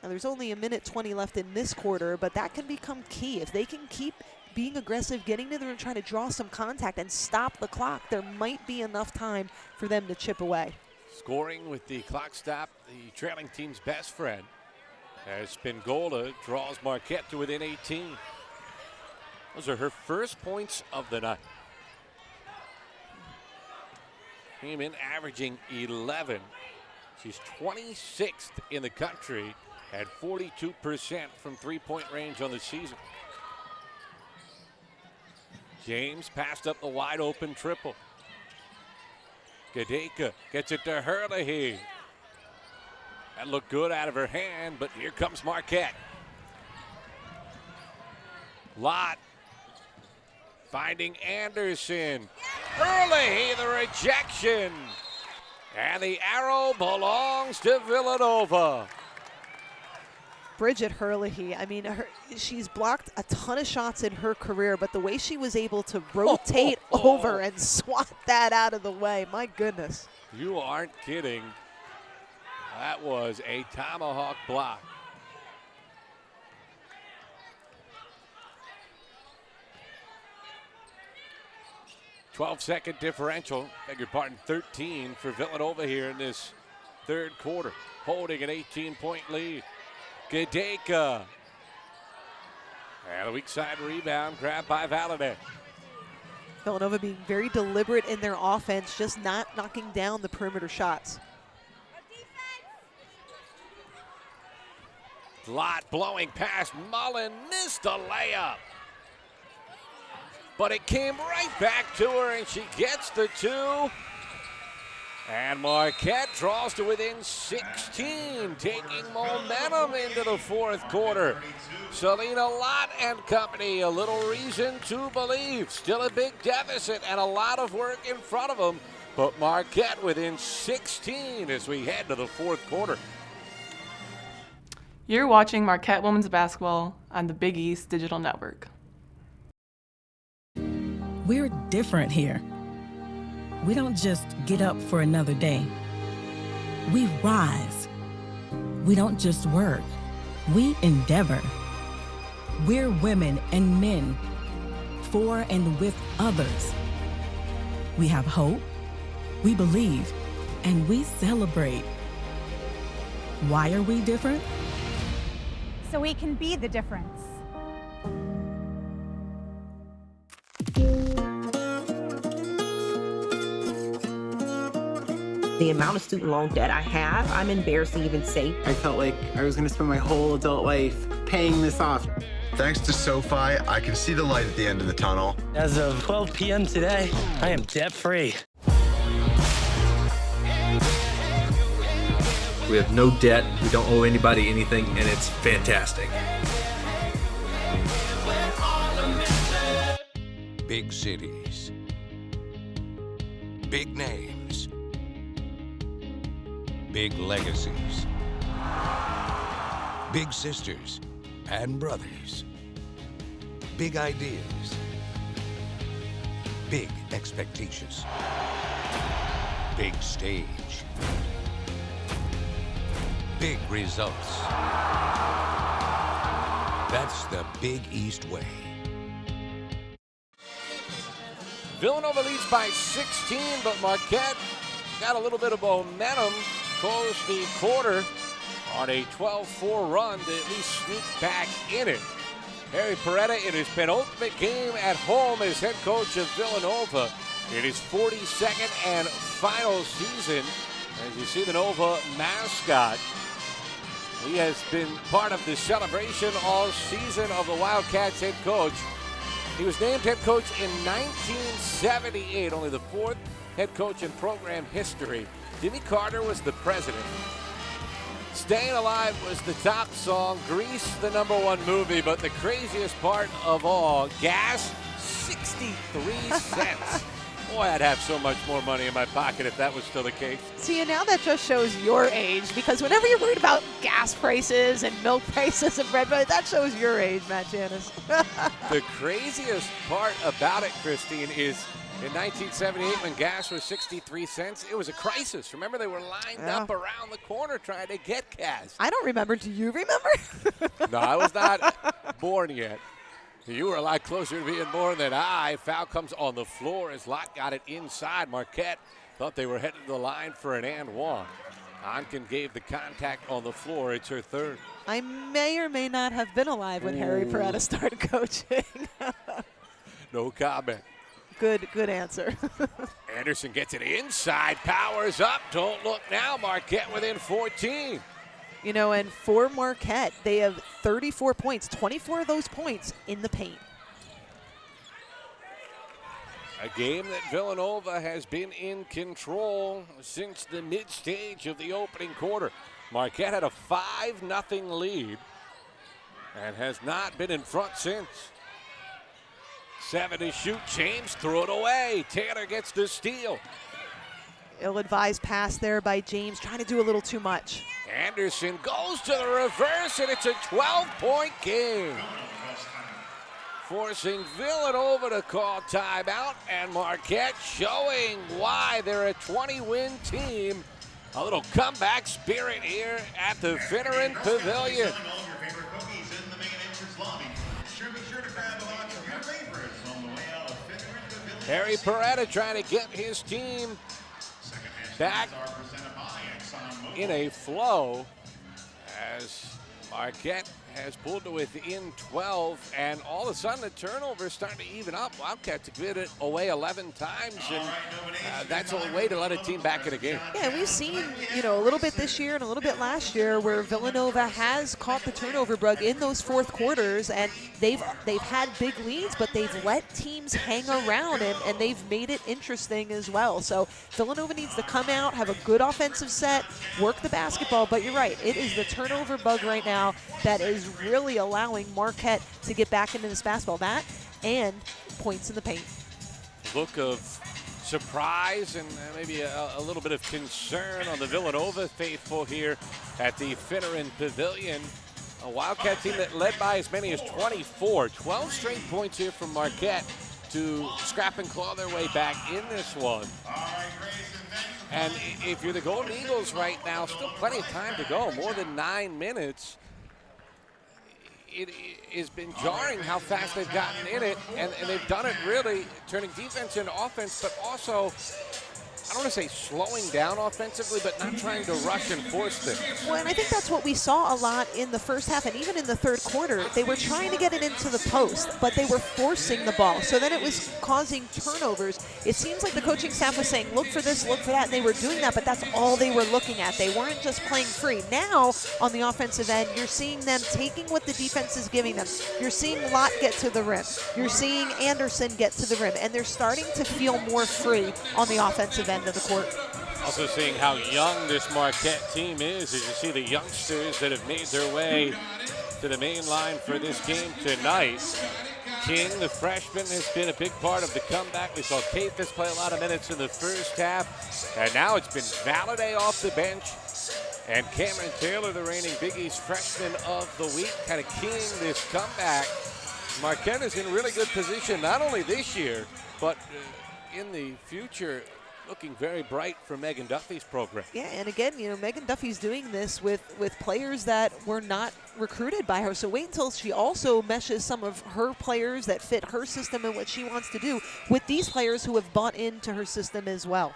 Now there's only a minute 20 left in this quarter, but that can become key. If they can keep being aggressive, getting to there and trying to draw some contact and stop the clock, there might be enough time for them to chip away. Scoring with the clock stop, the trailing team's best friend, as Spingola draws Marquette to within 18. Those are her first points of the night. Came in averaging 11. She's 26th in the country at 42% from three-point range on the season. James passed up the wide open triple. Gadeka gets it to Herlihy. That looked good out of her hand, but here comes Marquette. Lott finding Anderson. Herlihy, the rejection. And the arrow belongs to Villanova. Bridget Herlihy, I mean, she's blocked a ton of shots in her career, but the way she was able to rotate over and swat that out of the way, my goodness. You aren't kidding. That was a tomahawk block. "12-second differential, beg your pardon, 13 for Villanova here in this third quarter, holding an 18-point lead. Gadeka. And a weak side rebound grabbed by Valladay. Villanova being very deliberate in their offense, just not knocking down the perimeter shots. Lott blowing past Mullen, missed a layup. But it came right back to her, and she gets the two. And Marquette draws to within 16, taking momentum into the fourth quarter. Selena Lott and company, a little reason to believe. Still a big deficit and a lot of work in front of them. But Marquette within 16 as we head to the fourth quarter. You're watching Marquette Women's Basketball on the Big East Digital Network. We're different here. We don't just get up for another day. We rise. We don't just work. we endeavor. We're women and men, for and with others. We have hope, we believe, and we celebrate. Why are we different? So we can be the difference. The amount of student loan debt I have, I'm embarrassed to even say. I felt like I was going to spend my whole adult life paying this off. Thanks to SoFi, I can see the light at the end of the tunnel. As of 12 p.m. today, I am debt-free. We have no debt, we don't owe anybody anything, and it's fantastic. Big cities. Big names. Big legacies. Big sisters and brothers. Big ideas. Big expectations. Big stage. Big results. That's the Big East way. Villanova leads by 16, but Marquette got a little bit of momentum. Closed the quarter on a 12-4 run to at least sneak back in it. Harry Beretta in his penultimate game at home as head coach of Villanova in his 42nd and final season. As you see the Nova mascot, he has been part of the celebration all season of the Wildcats head coach. He was named head coach in 1978, only the fourth head coach in program history. Jimmy Carter was the president. Staying Alive was the top song. Grease, the #1 movie. But the craziest part of all, gas, 63 cents. Boy, I'd have so much more money in my pocket if that was still the case. See, and now that just shows your age, because whenever you're worried about gas prices and milk prices and bread prices, that shows your age, Matt Janis. The craziest part about it, Christine, is in 1978 when gas was 63 cents, it was a crisis. Remember, they were lined up around the corner trying to get gas. I don't remember. Do you remember? No, I was not born yet. You were a lot closer to being born than I. Foul comes on the floor as Lott got it inside. Marquette thought they were headed to the line for an and one. Onken gave the contact on the floor. It's her third. I may or may not have been alive when Harry Beretta started coaching. No comment. Good answer. Anderson gets it inside, powers up. Don't look now. Marquette within 14. You know, and for Marquette, they have 34 points, 24 of those points in the paint. A game that Villanova has been in control since the mid-stage of the opening quarter. Marquette had a 5-0 lead and has not been in front since. 7 to shoot. James threw it away. Taylor gets the steal. Ill-advised pass there by James, trying to do a little too much. Anderson goes to the reverse, and it's a 12-point game. Forcing Villanova to call timeout, and Marquette showing why they're a 20-win team. A little comeback spirit here at the Finneran Pavilion. Harry Beretta trying to get his team back in a flow as Marquette has pulled to within 12, and all of a sudden the turnovers starting to even up. Wildcats have given it away 11 times, and that's a way to let a team back in a game. Yeah, we've seen, you know, a little bit this year and a little bit last year where Villanova has caught the turnover bug in those fourth quarters, and they've had big leads, but they've let teams hang around, and they've made it interesting as well. So Villanova needs to come out, have a good offensive set, work the basketball, but you're right, it is the turnover bug right now that is really allowing Marquette to get back into this basketball. That and points in the paint. Look of surprise and maybe a little bit of concern on the Villanova faithful here at the Finneran Pavilion. A Wildcat team that led by as many as 24. 12 straight points here from Marquette to scrap and claw their way back in this one. And if you're the Golden Eagles right now, still plenty of time to go, more than 9 minutes. it has been jarring how fast they've gotten in it, and they've done it really turning defense into offense, but also, I don't want to say slowing down offensively, but not trying to rush and force things. Well, and I think that's what we saw a lot in the first half and even in the third quarter. They were trying to get it into the post, but they were forcing the ball. So then it was causing turnovers. It seems like the coaching staff was saying, look for this, look for that, and they were doing that, but that's all they were looking at. They weren't just playing free. Now, on the offensive end, you're seeing them taking what the defense is giving them. You're seeing Lott get to the rim. You're seeing Anderson get to the rim, and they're starting to feel more free on the offensive end of the court. Also seeing how young this Marquette team is as you see the youngsters that have made their way to the main line for this game tonight. King, the freshman, has been a big part of the comeback. We saw Cephas play a lot of minutes in the first half, and now it's been Valladay off the bench, and Cameron Taylor, the reigning Big East freshman of the week, kind of keying this comeback. Marquette is in really good position, not only this year, but in the future, looking very bright for Megan Duffy's program. Yeah, and again, you know, Megan Duffy's doing this with players that were not recruited by her. So wait until she also meshes some of her players that fit her system and what she wants to do with these players who have bought into her system as well.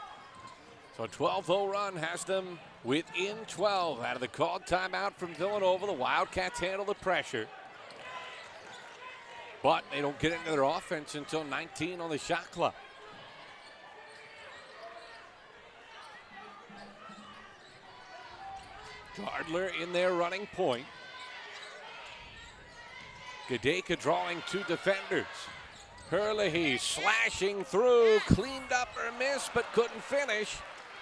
So a 12-0 run has them within 12 out of the called timeout from Villanova. The Wildcats handle the pressure, but they don't get into their offense until 19 on the shot clock. Gardler in there running point. Gadeka drawing two defenders. Herlihy slashing through, cleaned up her miss, but couldn't finish.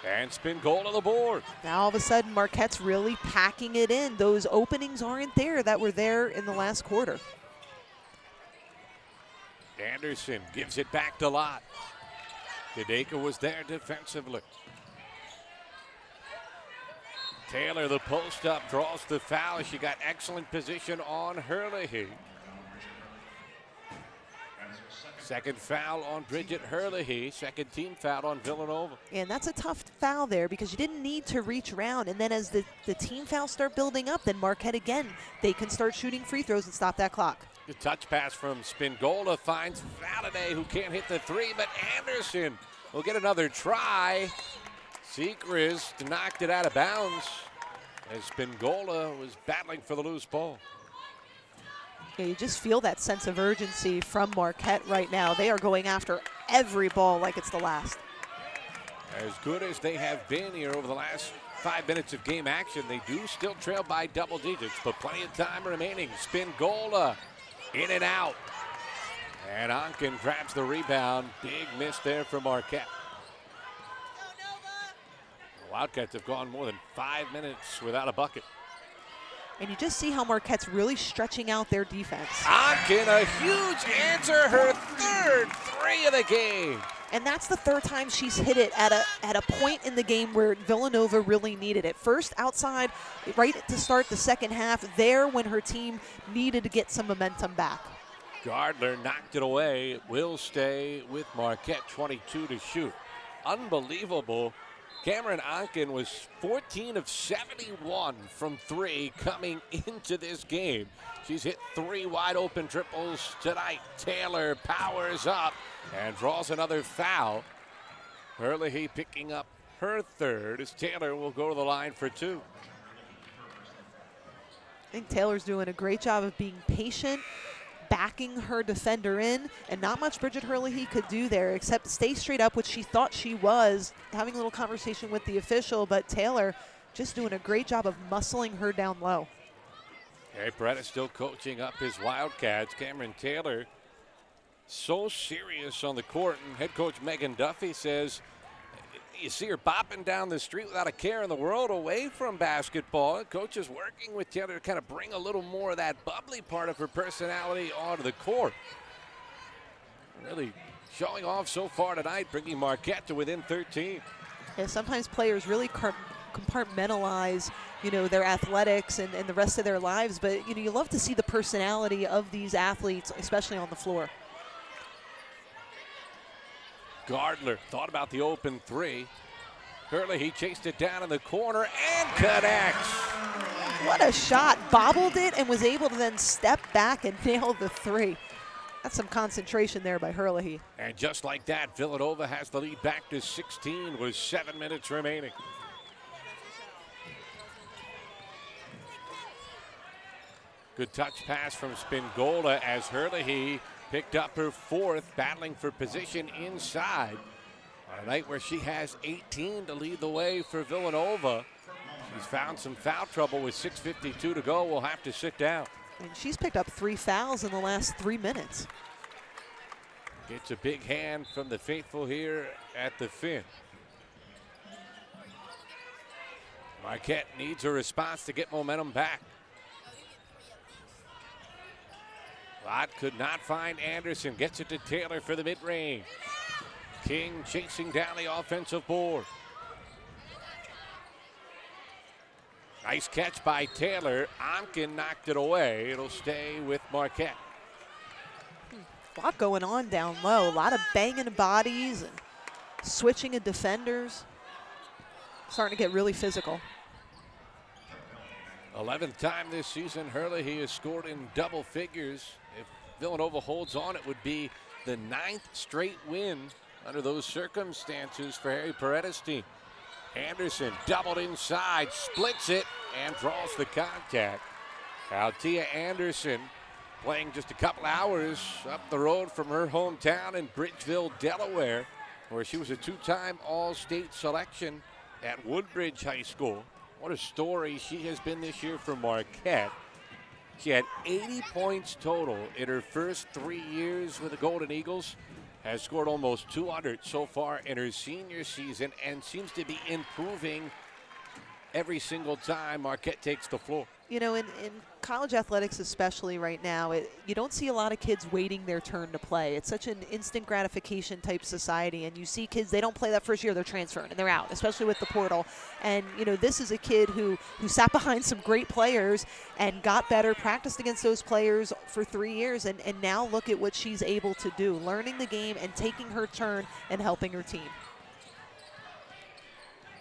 And spin goal to the board. Now all of a sudden, Marquette's really packing it in. Those openings aren't there that were there in the last quarter. Anderson gives it back to Lott. Gadeka was there defensively. Taylor, the post up, draws the foul. She got excellent position on Herlihy. Second foul on Bridget Herlihy. Second team foul on Villanova. And that's a tough foul there because you didn't need to reach around. And then as the team fouls start building up, then Marquette again, they can start shooting free throws and stop that clock. The touch pass from Spingola finds Valladay, who can't hit the three, but Anderson will get another try. Seacrest knocked it out of bounds as Spingola was battling for the loose ball. Yeah, you just feel that sense of urgency from Marquette right now. They are going after every ball like it's the last. As good as they have been here over the last 5 minutes of game action, they do still trail by double digits, but plenty of time remaining. Spingola in and out. And Onken grabs the rebound. Big miss there for Marquette. The Wildcats have gone more than 5 minutes without a bucket. And you just see how Marquette's really stretching out their defense. Onken, a huge answer, her third three of the game. And that's the third time she's hit it at a point in the game where Villanova really needed it. First outside, right to start the second half, there when her team needed to get some momentum back. Gardner knocked it away. It will stay with Marquette, 22 to shoot. Unbelievable. Cameron Onken was 14 of 71 from three coming into this game. She's hit 3 wide open triples tonight. Taylor powers up and draws another foul. Herlihy picking up her third as Taylor will go to the line for 2. I think Taylor's doing a great job of being patient, backing her defender in, and not much Bridget Herlihy could do there except stay straight up, which she thought she was, having a little conversation with the official, but Taylor just doing a great job of muscling her down low. Hey, Beretta still coaching up his Wildcats. Cameron Taylor so serious on the court, and head coach Megan Duffy says you see her bopping down the street without a care in the world away from basketball. Coach is working with Taylor to kind of bring a little more of that bubbly part of her personality onto the court. Really showing off so far tonight, bringing Marquette to within 13. And sometimes players really compartmentalize, you know, their athletics and the rest of their lives, but you know, you love to see the personality of these athletes, especially on the floor. Gardner thought about the open three. Herlihy chased it down in the corner and connects. What a shot. Bobbled it and was able to then step back and nail the three. That's some concentration there by Herlihy. And just like that, Villanova has the lead back to 16 with 7 minutes remaining. Good touch pass from Spingola as Herlihy picked up her 4th, battling for position inside. On a night where she has 18 to lead the way for Villanova. She's found some foul trouble with 6:52 to go. We'll have to sit down. And she's picked up 3 fouls in the last 3 minutes. Gets a big hand from the faithful here at the Finn. Marquette needs a response to get momentum back. Lott could not find Anderson. Gets it to Taylor for the mid-range. King chasing down the offensive board. Nice catch by Taylor. Onken knocked it away. It'll stay with Marquette. A lot going on down low. A lot of banging bodies and switching of defenders. Starting to get really physical. 11th time this season, Herlihy has scored in double figures. If Villanova holds on, it would be the 9th straight win under those circumstances for Harry Beretta's team. Anderson doubled inside, splits it, and draws the contact. Althea Anderson playing just a couple hours up the road from her hometown in Bridgeville, Delaware, where she was a 2-time All-State selection at Woodbridge High School. What a story she has been this year for Marquette. She had 80 points total in her first 3 years with the Golden Eagles. Has scored almost 200 so far in her senior season and seems to be improving every single time Marquette takes the floor. You know, in college athletics especially right now, you don't see a lot of kids waiting their turn to play. It's such an instant gratification type society, and you see kids, they don't play that first year, they're transferring, and they're out, especially with the portal. And, you know, this is a kid who sat behind some great players and got better, practiced against those players for 3 years, and now look at what she's able to do, learning the game and taking her turn and helping her team.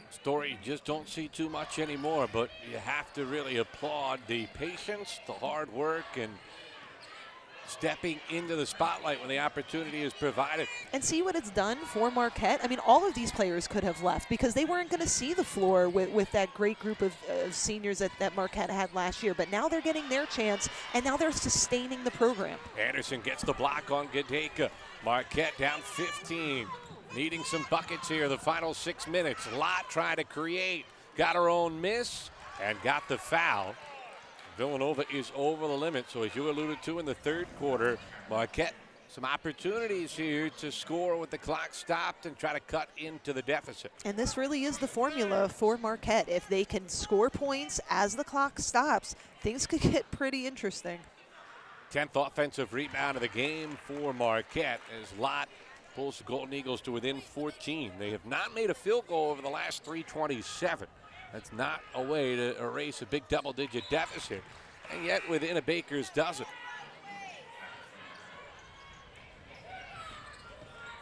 Story you just don't see too much anymore, but you have to really applaud the patience, the hard work, and stepping into the spotlight when the opportunity is provided. And see what it's done for Marquette. I mean, all of these players could have left because they weren't going to see the floor with that great group of seniors that Marquette had last year. But now they're getting their chance, and now they're sustaining the program. Anderson gets the block on Gadeka. Marquette down 15. Needing some buckets here the final 6 minutes. Lott tried to create, got her own miss, and got the foul. Villanova is over the limit, so as you alluded to in the third quarter, Marquette some opportunities here to score with the clock stopped and try to cut into the deficit. And this really is the formula for Marquette. If they can score points as the clock stops, things could get pretty interesting. 10th offensive rebound of the game for Marquette as Lott pulls the Golden Eagles to within 14. They have not made a field goal over the last 3:27. That's not a way to erase a big double-digit deficit, and yet within a baker's dozen.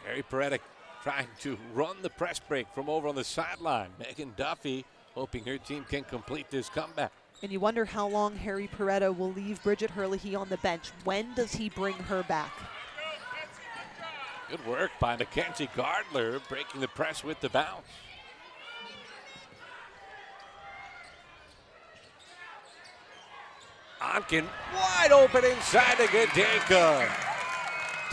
Harry Beretta trying to run the press break from over on the sideline. Megan Duffy hoping her team can complete this comeback. And you wonder how long Harry Beretta will leave Bridget Herlihy on the bench. When does he bring her back? Good work by Mackenzie Gardler, breaking the press with the bounce. Onken wide open inside to Gadeka.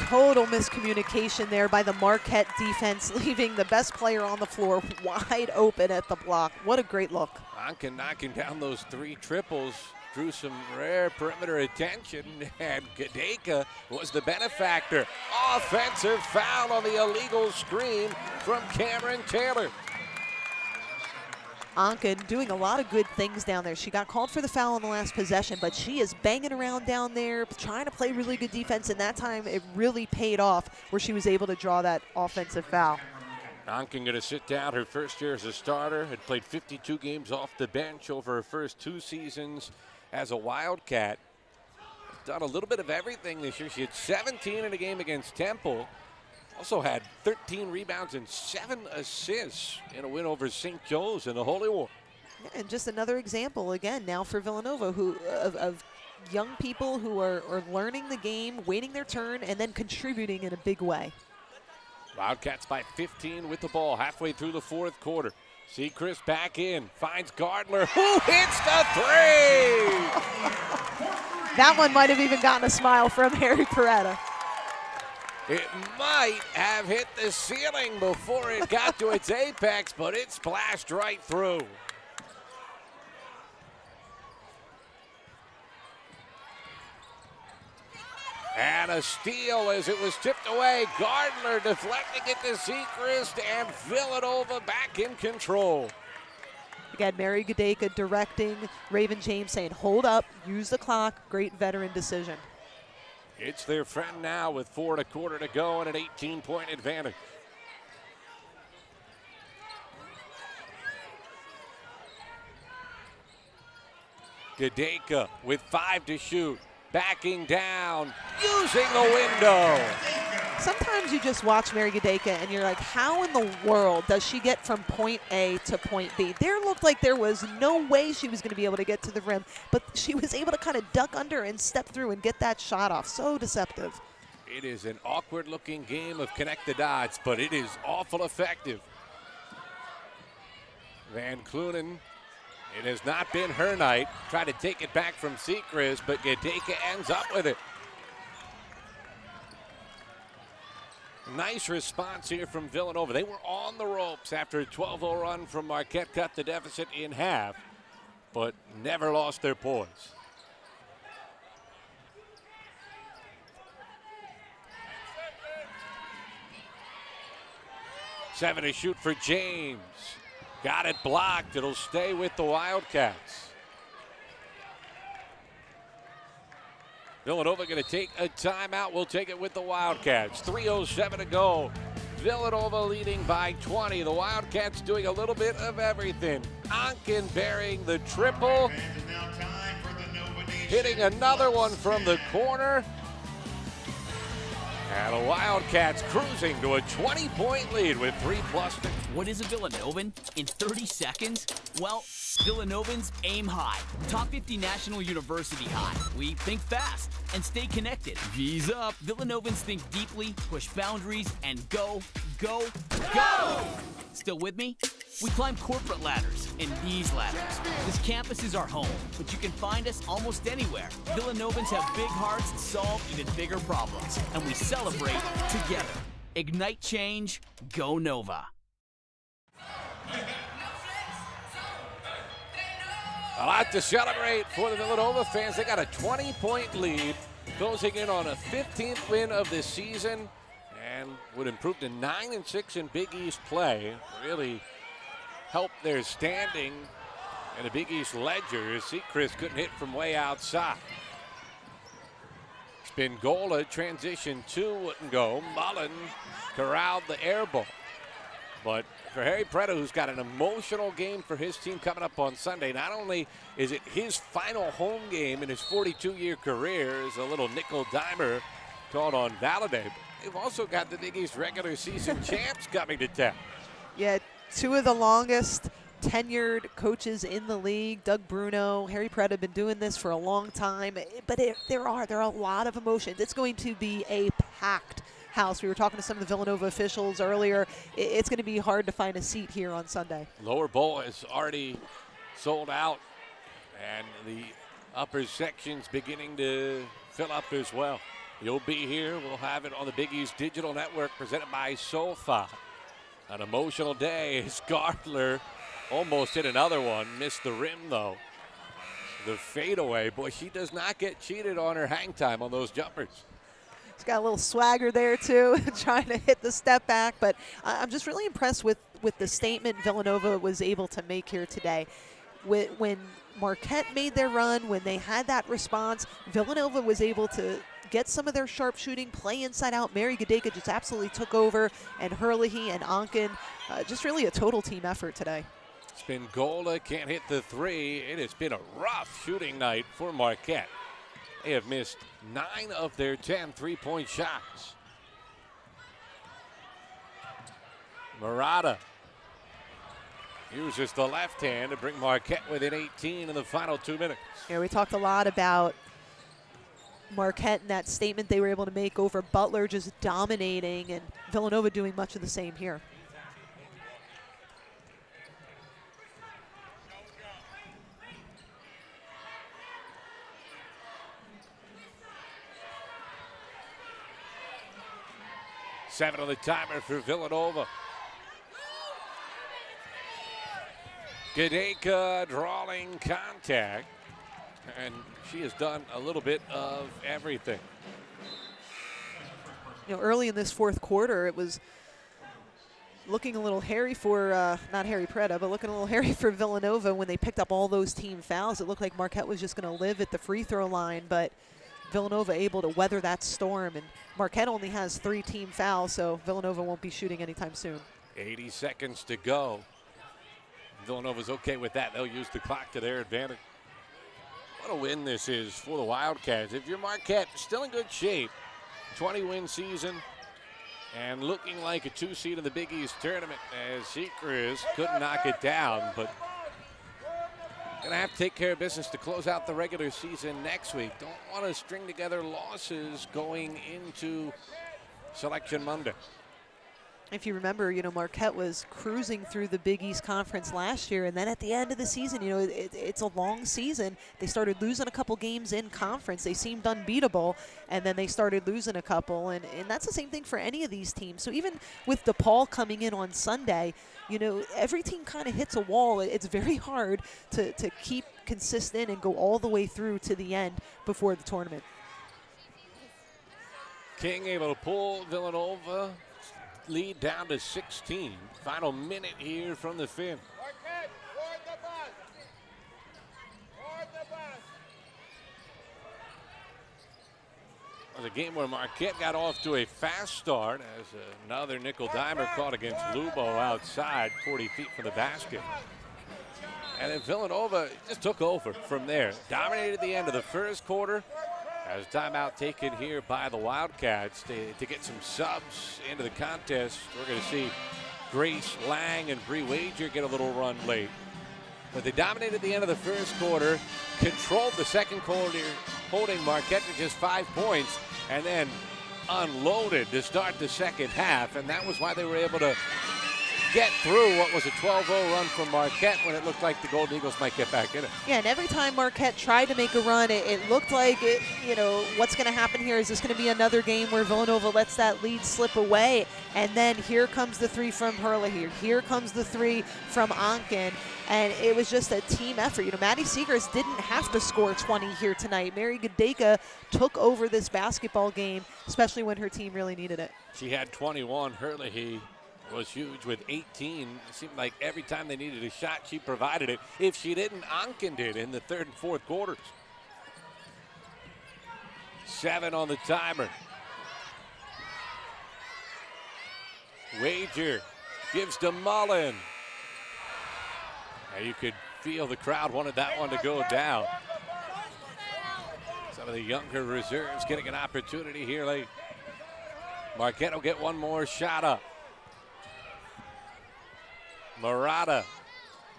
Total miscommunication there by the Marquette defense, leaving the best player on the floor wide open at the block. What a great look. Onken knocking down those 3 triples. Drew some rare perimeter attention, and Gadeka was the benefactor. Offensive foul on the illegal screen from Cameron Taylor. Onken doing a lot of good things down there. She got called for the foul in the last possession, but she is banging around down there, trying to play really good defense, and that time it really paid off where she was able to draw that offensive foul. Onken going to sit down her first year as a starter, had played 52 games off the bench over her first 2 seasons as a Wildcat. Done a little bit of everything this year. She had 17 in a game against Temple. Also had 13 rebounds and 7 assists in a win over St. Joe's in the Holy War. And just another example, again, now for Villanova, of young people who are learning the game, waiting their turn, and then contributing in a big way. Wildcats by 15 with the ball halfway through the fourth quarter. Sechrist back in, finds Gardler, who hits the three! That one might have even gotten a smile from Harry Beretta. It might have hit the ceiling before it got to its apex, but it splashed right through. And a steal as it was tipped away. Gardner deflecting it to Sechrist, and Villanova back in control. Again, Mary Gadeka directing Raven James, saying, hold up, use the clock. Great veteran decision. It's their friend now with 4 1/4 to go and an 18-point advantage. Gadeka with 5 to shoot. Backing down, using the window. Sometimes you just watch Mary Gadeka and you're like, how in the world does she get from point A to point B? There looked like there was no way she was going to be able to get to the rim, but she was able to kind of duck under and step through and get that shot off. So deceptive. It is an awkward-looking game of connect the dots, but it is awful effective. Van Clunen, it has not been her night. Tried to take it back from Sechrist, but Gadeka ends up with it. Nice response here from Villanova. They were on the ropes after a 12-0 run from Marquette, cut the deficit in half, but never lost their poise. Seven to shoot for James. Got it blocked. It'll stay with the Wildcats. Villanova going to take a timeout. We'll take it with the Wildcats. 3:07 to go. Villanova leading by 20. The Wildcats doing a little bit of everything. Onken bearing the triple. Hitting another one from the corner. And the Wildcats cruising to a 20-point lead with 3+. What is a Villanovan in 30 seconds? Well, Villanovan's aim high. Top 50 National University high. We think fast and stay connected. V's up. Villanovans think deeply, push boundaries, and go, go, go! Still with me? We climb corporate ladders and these ladders. This campus is our home, but you can find us almost anywhere. Villanovans have big hearts and solve even bigger problems, and we celebrate together. Ignite change, go Nova. A lot to celebrate for the Villanova fans. They got a 20-point lead, closing in on a 15th win of the season, and would improve to 9-6 in Big East play. Really help their standing in the Big East ledger. Sechrist couldn't hit from way outside. Spingola transition 2 wouldn't go. Mullen corralled the air ball. But for Harry Beretta, who's got an emotional game for his team coming up on Sunday, not only is it his final home game in his 42-year career as a little nickel-dimer called on Valladay, but they've also got the Big East regular season champs coming to town. Yeah, two of the longest tenured coaches in the league, Doug Bruno, Harry Beretta, have been doing this for a long time, but there are a lot of emotions. It's going to be a packed house. We were talking to some of the Villanova officials earlier. It's going to be hard to find a seat here on Sunday. Lower bowl is already sold out, and the upper section's beginning to fill up as well. You'll be here. We'll have it on the Big East Digital Network presented by SoFi. An emotional day as Gardler almost hit another one. Missed the rim, though. The fadeaway. Boy, she does not get cheated on her hang time on those jumpers. She's got a little swagger there, too, trying to hit the step back. But I'm just really impressed with the statement Villanova was able to make here today. When Marquette made their run, when they had that response, Villanova was able to get some of their sharpshooting, play inside out. Mary Gadeka just absolutely took over, and Herlihy and Onken, just really a total team effort today. Spingola can't hit the three. It has been a rough shooting night for Marquette. They have missed 9 of their 10 three-point shots. Murata Uses the left hand to bring Marquette within 18 in the final 2 minutes. Yeah, we talked a lot about Marquette and that statement they were able to make over Butler just dominating, and Villanova doing much of the same here. Seven on the timer for Villanova. Gadeka drawing contact, and she has done a little bit of everything. You know, early in this fourth quarter, it was looking a little hairy for, not Harry Beretta, but looking a little hairy for Villanova when they picked up all those team fouls. It looked like Marquette was just going to live at the free throw line, but Villanova able to weather that storm, and Marquette only has 3 team fouls, so Villanova won't be shooting anytime soon. 80 seconds to go. Villanova's okay with that. They'll use the clock to their advantage. What a win this is for the Wildcats. If you're Marquette, still in good shape. 20-win season and looking like a 2 seed in the Big East tournament, as Seacrest couldn't knock it down, but gonna have to take care of business to close out the regular season next week. Don't want to string together losses going into Selection Monday. If you remember, you know, Marquette was cruising through the Big East Conference last year, and then at the end of the season, you know, it's a long season. They started losing a couple games in conference. They seemed unbeatable, and then they started losing a couple, and that's the same thing for any of these teams. So even with DePaul coming in on Sunday, you know, every team kind of hits a wall. It's very hard to keep consistent and go all the way through to the end before the tournament. King able to pull Villanova lead down to 16. Final minute here from the Finn. It was a game where Marquette got off to a fast start as another nickel dimer caught against Lubo outside 40 feet from the basket. And then Villanova just took over from there. Dominated the end of the first quarter. As timeout taken here by the Wildcats to get some subs into the contest. We're going to see Grace Lang and Bree Wager get a little run late. But they dominated the end of the first quarter, controlled the second quarter, holding Marquette to just 5 points, and then unloaded to start the second half. And that was why they were able to get through what was a 12-0 run from Marquette when it looked like the Golden Eagles might get back in it. Yeah, and every time Marquette tried to make a run, it looked like, you know, what's going to happen here? Is this going to be another game where Villanova lets that lead slip away? And then here comes the 3 from Herlihy. Here comes the 3 from Onken. And it was just a team effort. You know, Maddie Seegers didn't have to score 20 here tonight. Mary Gadeka took over this basketball game, especially when her team really needed it. She had 21. Herlihy was huge with 18. It seemed like every time they needed a shot, she provided it. If she didn't, Onken did in the third and fourth quarters. 7 on the timer. Wager gives to Mullen. Now you could feel the crowd wanted that one to go down. Some of the younger reserves getting an opportunity here late. Marquette will get one more shot up. Murata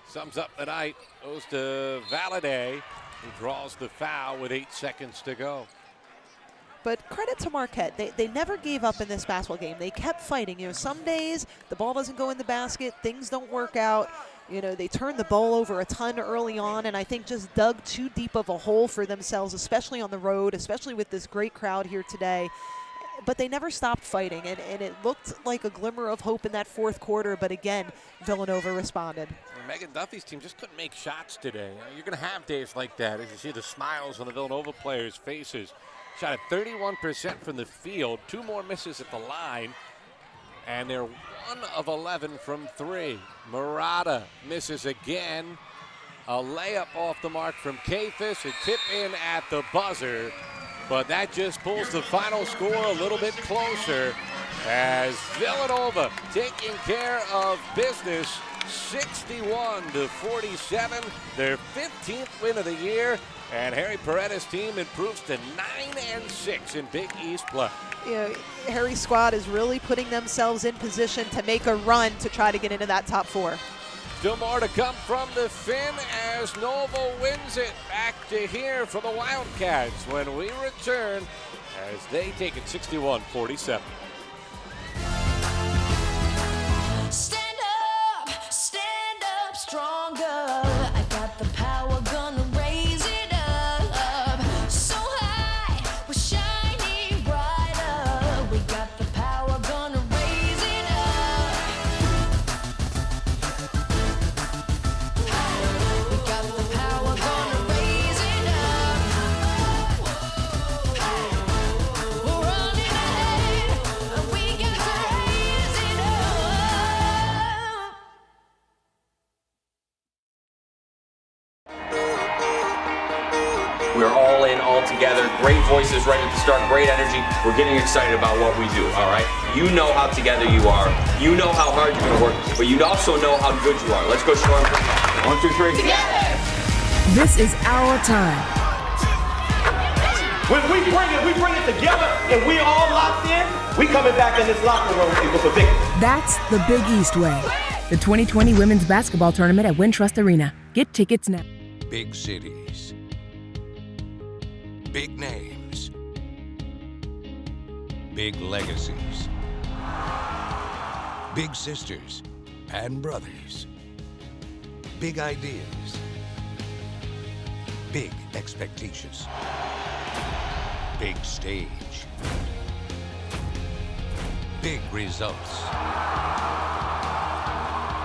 sums up the night, goes to Valladay, who draws the foul with 8 seconds to go. But credit to Marquette. They never gave up in this basketball game. They kept fighting. You know, some days the ball doesn't go in the basket, things don't work out. You know, they turned the ball over a ton early on, and I think just dug too deep of a hole for themselves, especially on the road, especially with this great crowd here today. But they never stopped fighting, and it looked like a glimmer of hope in that fourth quarter, but again, Villanova responded. Megan Duffy's team just couldn't make shots today. You're going to have days like that as you see the smiles on the Villanova players' faces. Shot at 31% from the field, 2 more misses at the line, and they're 1 of 11 from 3. Murata misses again. A layup off the mark from Kafis, a tip in at the buzzer. But that just pulls the final score a little bit closer as Villanova taking care of business 61-47, their 15th win of the year, and Harry Beretta's team improves to 9-6 in Big East play. You know, Harry's squad is really putting themselves in position to make a run to try to get into that top 4. Still more to come from the Finn as Nova wins it. Back to here for the Wildcats when we return as they take it 61-47. Stand up stronger. I got the power, gonna raise it up. So high, we're shining brighter. We got the power, gonna raise it up. We got the power, gonna raise it up. We're running ahead, and we got to raise it up. We're all in, all together. Great voices ready to start, great energy. We're getting excited about what we do, all right? You know how together you are. You know how hard you're going to work, but you also know how good you are. Let's go show them. 1, 2, 3. Together! This is our time. When we bring it together and we all locked in, we coming back in this locker room with a victory. That's the Big East Way. The 2020 Women's Basketball Tournament at Wintrust Arena. Get tickets now. Big cities. Big names. Big legacies. Big sisters and brothers. Big ideas. Big expectations. Big stage. Big results.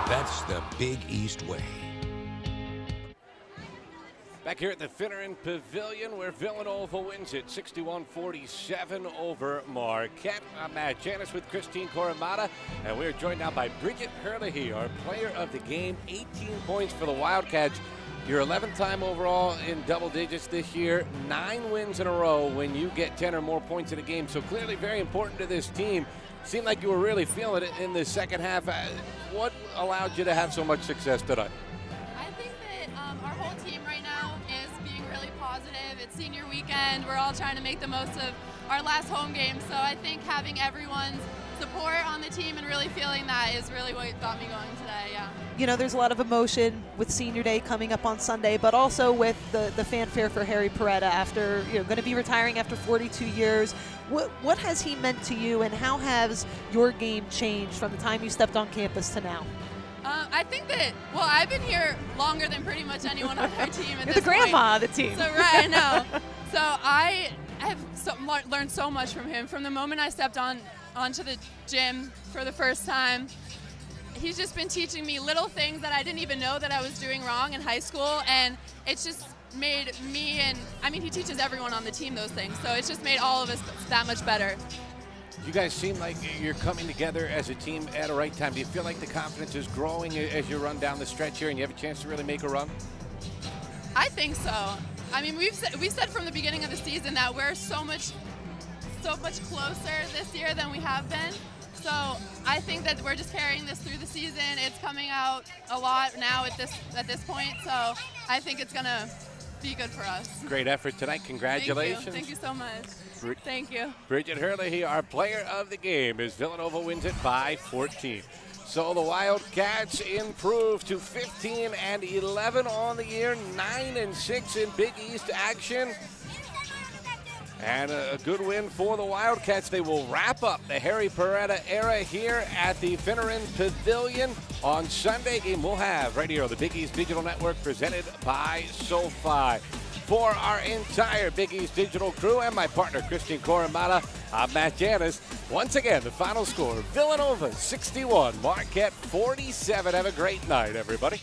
That's the Big East Way. Back here at the Finneran Pavilion where Villanova wins it 61-47 over Marquette. I'm Matt Janis with Christine Coramata, and we're joined now by Bridget Herlihy, our player of the game. 18 points for the Wildcats. Your 11th time overall in double digits this year. 9 wins in a row when you get 10 or more points in a game. So clearly very important to this team. Seemed like you were really feeling it in the second half. What allowed you to have so much success tonight? I think that our whole team right now is being really positive. It's senior weekend. We're all trying to make the most of our last home game. So I think having everyone's support on the team and really feeling that is really what got me going today, yeah. You know, there's a lot of emotion with Senior Day coming up on Sunday, but also with the fanfare for Harry Beretta after, going to be retiring after 42 years. What has he meant to you, and how has your game changed from the time you stepped on campus to now? I think that, I've been here longer than pretty much anyone on our team at You're this the grandma point. of the team. So, right, I know. So I have learned so much from him. From the moment I stepped onto the gym for the first time, he's just been teaching me little things that I didn't even know that I was doing wrong in high school, and it's just made me he teaches everyone on the team those things, so it's just made all of us that much better. You guys seem like you're coming together as a team at a right time. Do you feel like the confidence is growing as you run down the stretch here and you have a chance to really make a run? I think so. We said from the beginning of the season that we're so much closer this year than we have been. So I think that we're just carrying this through the season. It's coming out a lot now at this point. So I think it's gonna be good for us. Great effort tonight. Congratulations. Thank you so much. Thank you. Bridget Herlihy, our player of the game, as Villanova wins it by 14. So the Wildcats improve to 15-11 on the year, 9-6 in Big East action. And a good win for the Wildcats. They will wrap up the Harry Beretta era here at the Finneran Pavilion on Sunday. Game we'll have right here on the Big East Digital Network presented by SoFi. For our entire Big East Digital crew and my partner, Christine Coramata, I'm Matt Janis. Once again, the final score, Villanova 61, Marquette 47. Have a great night, everybody.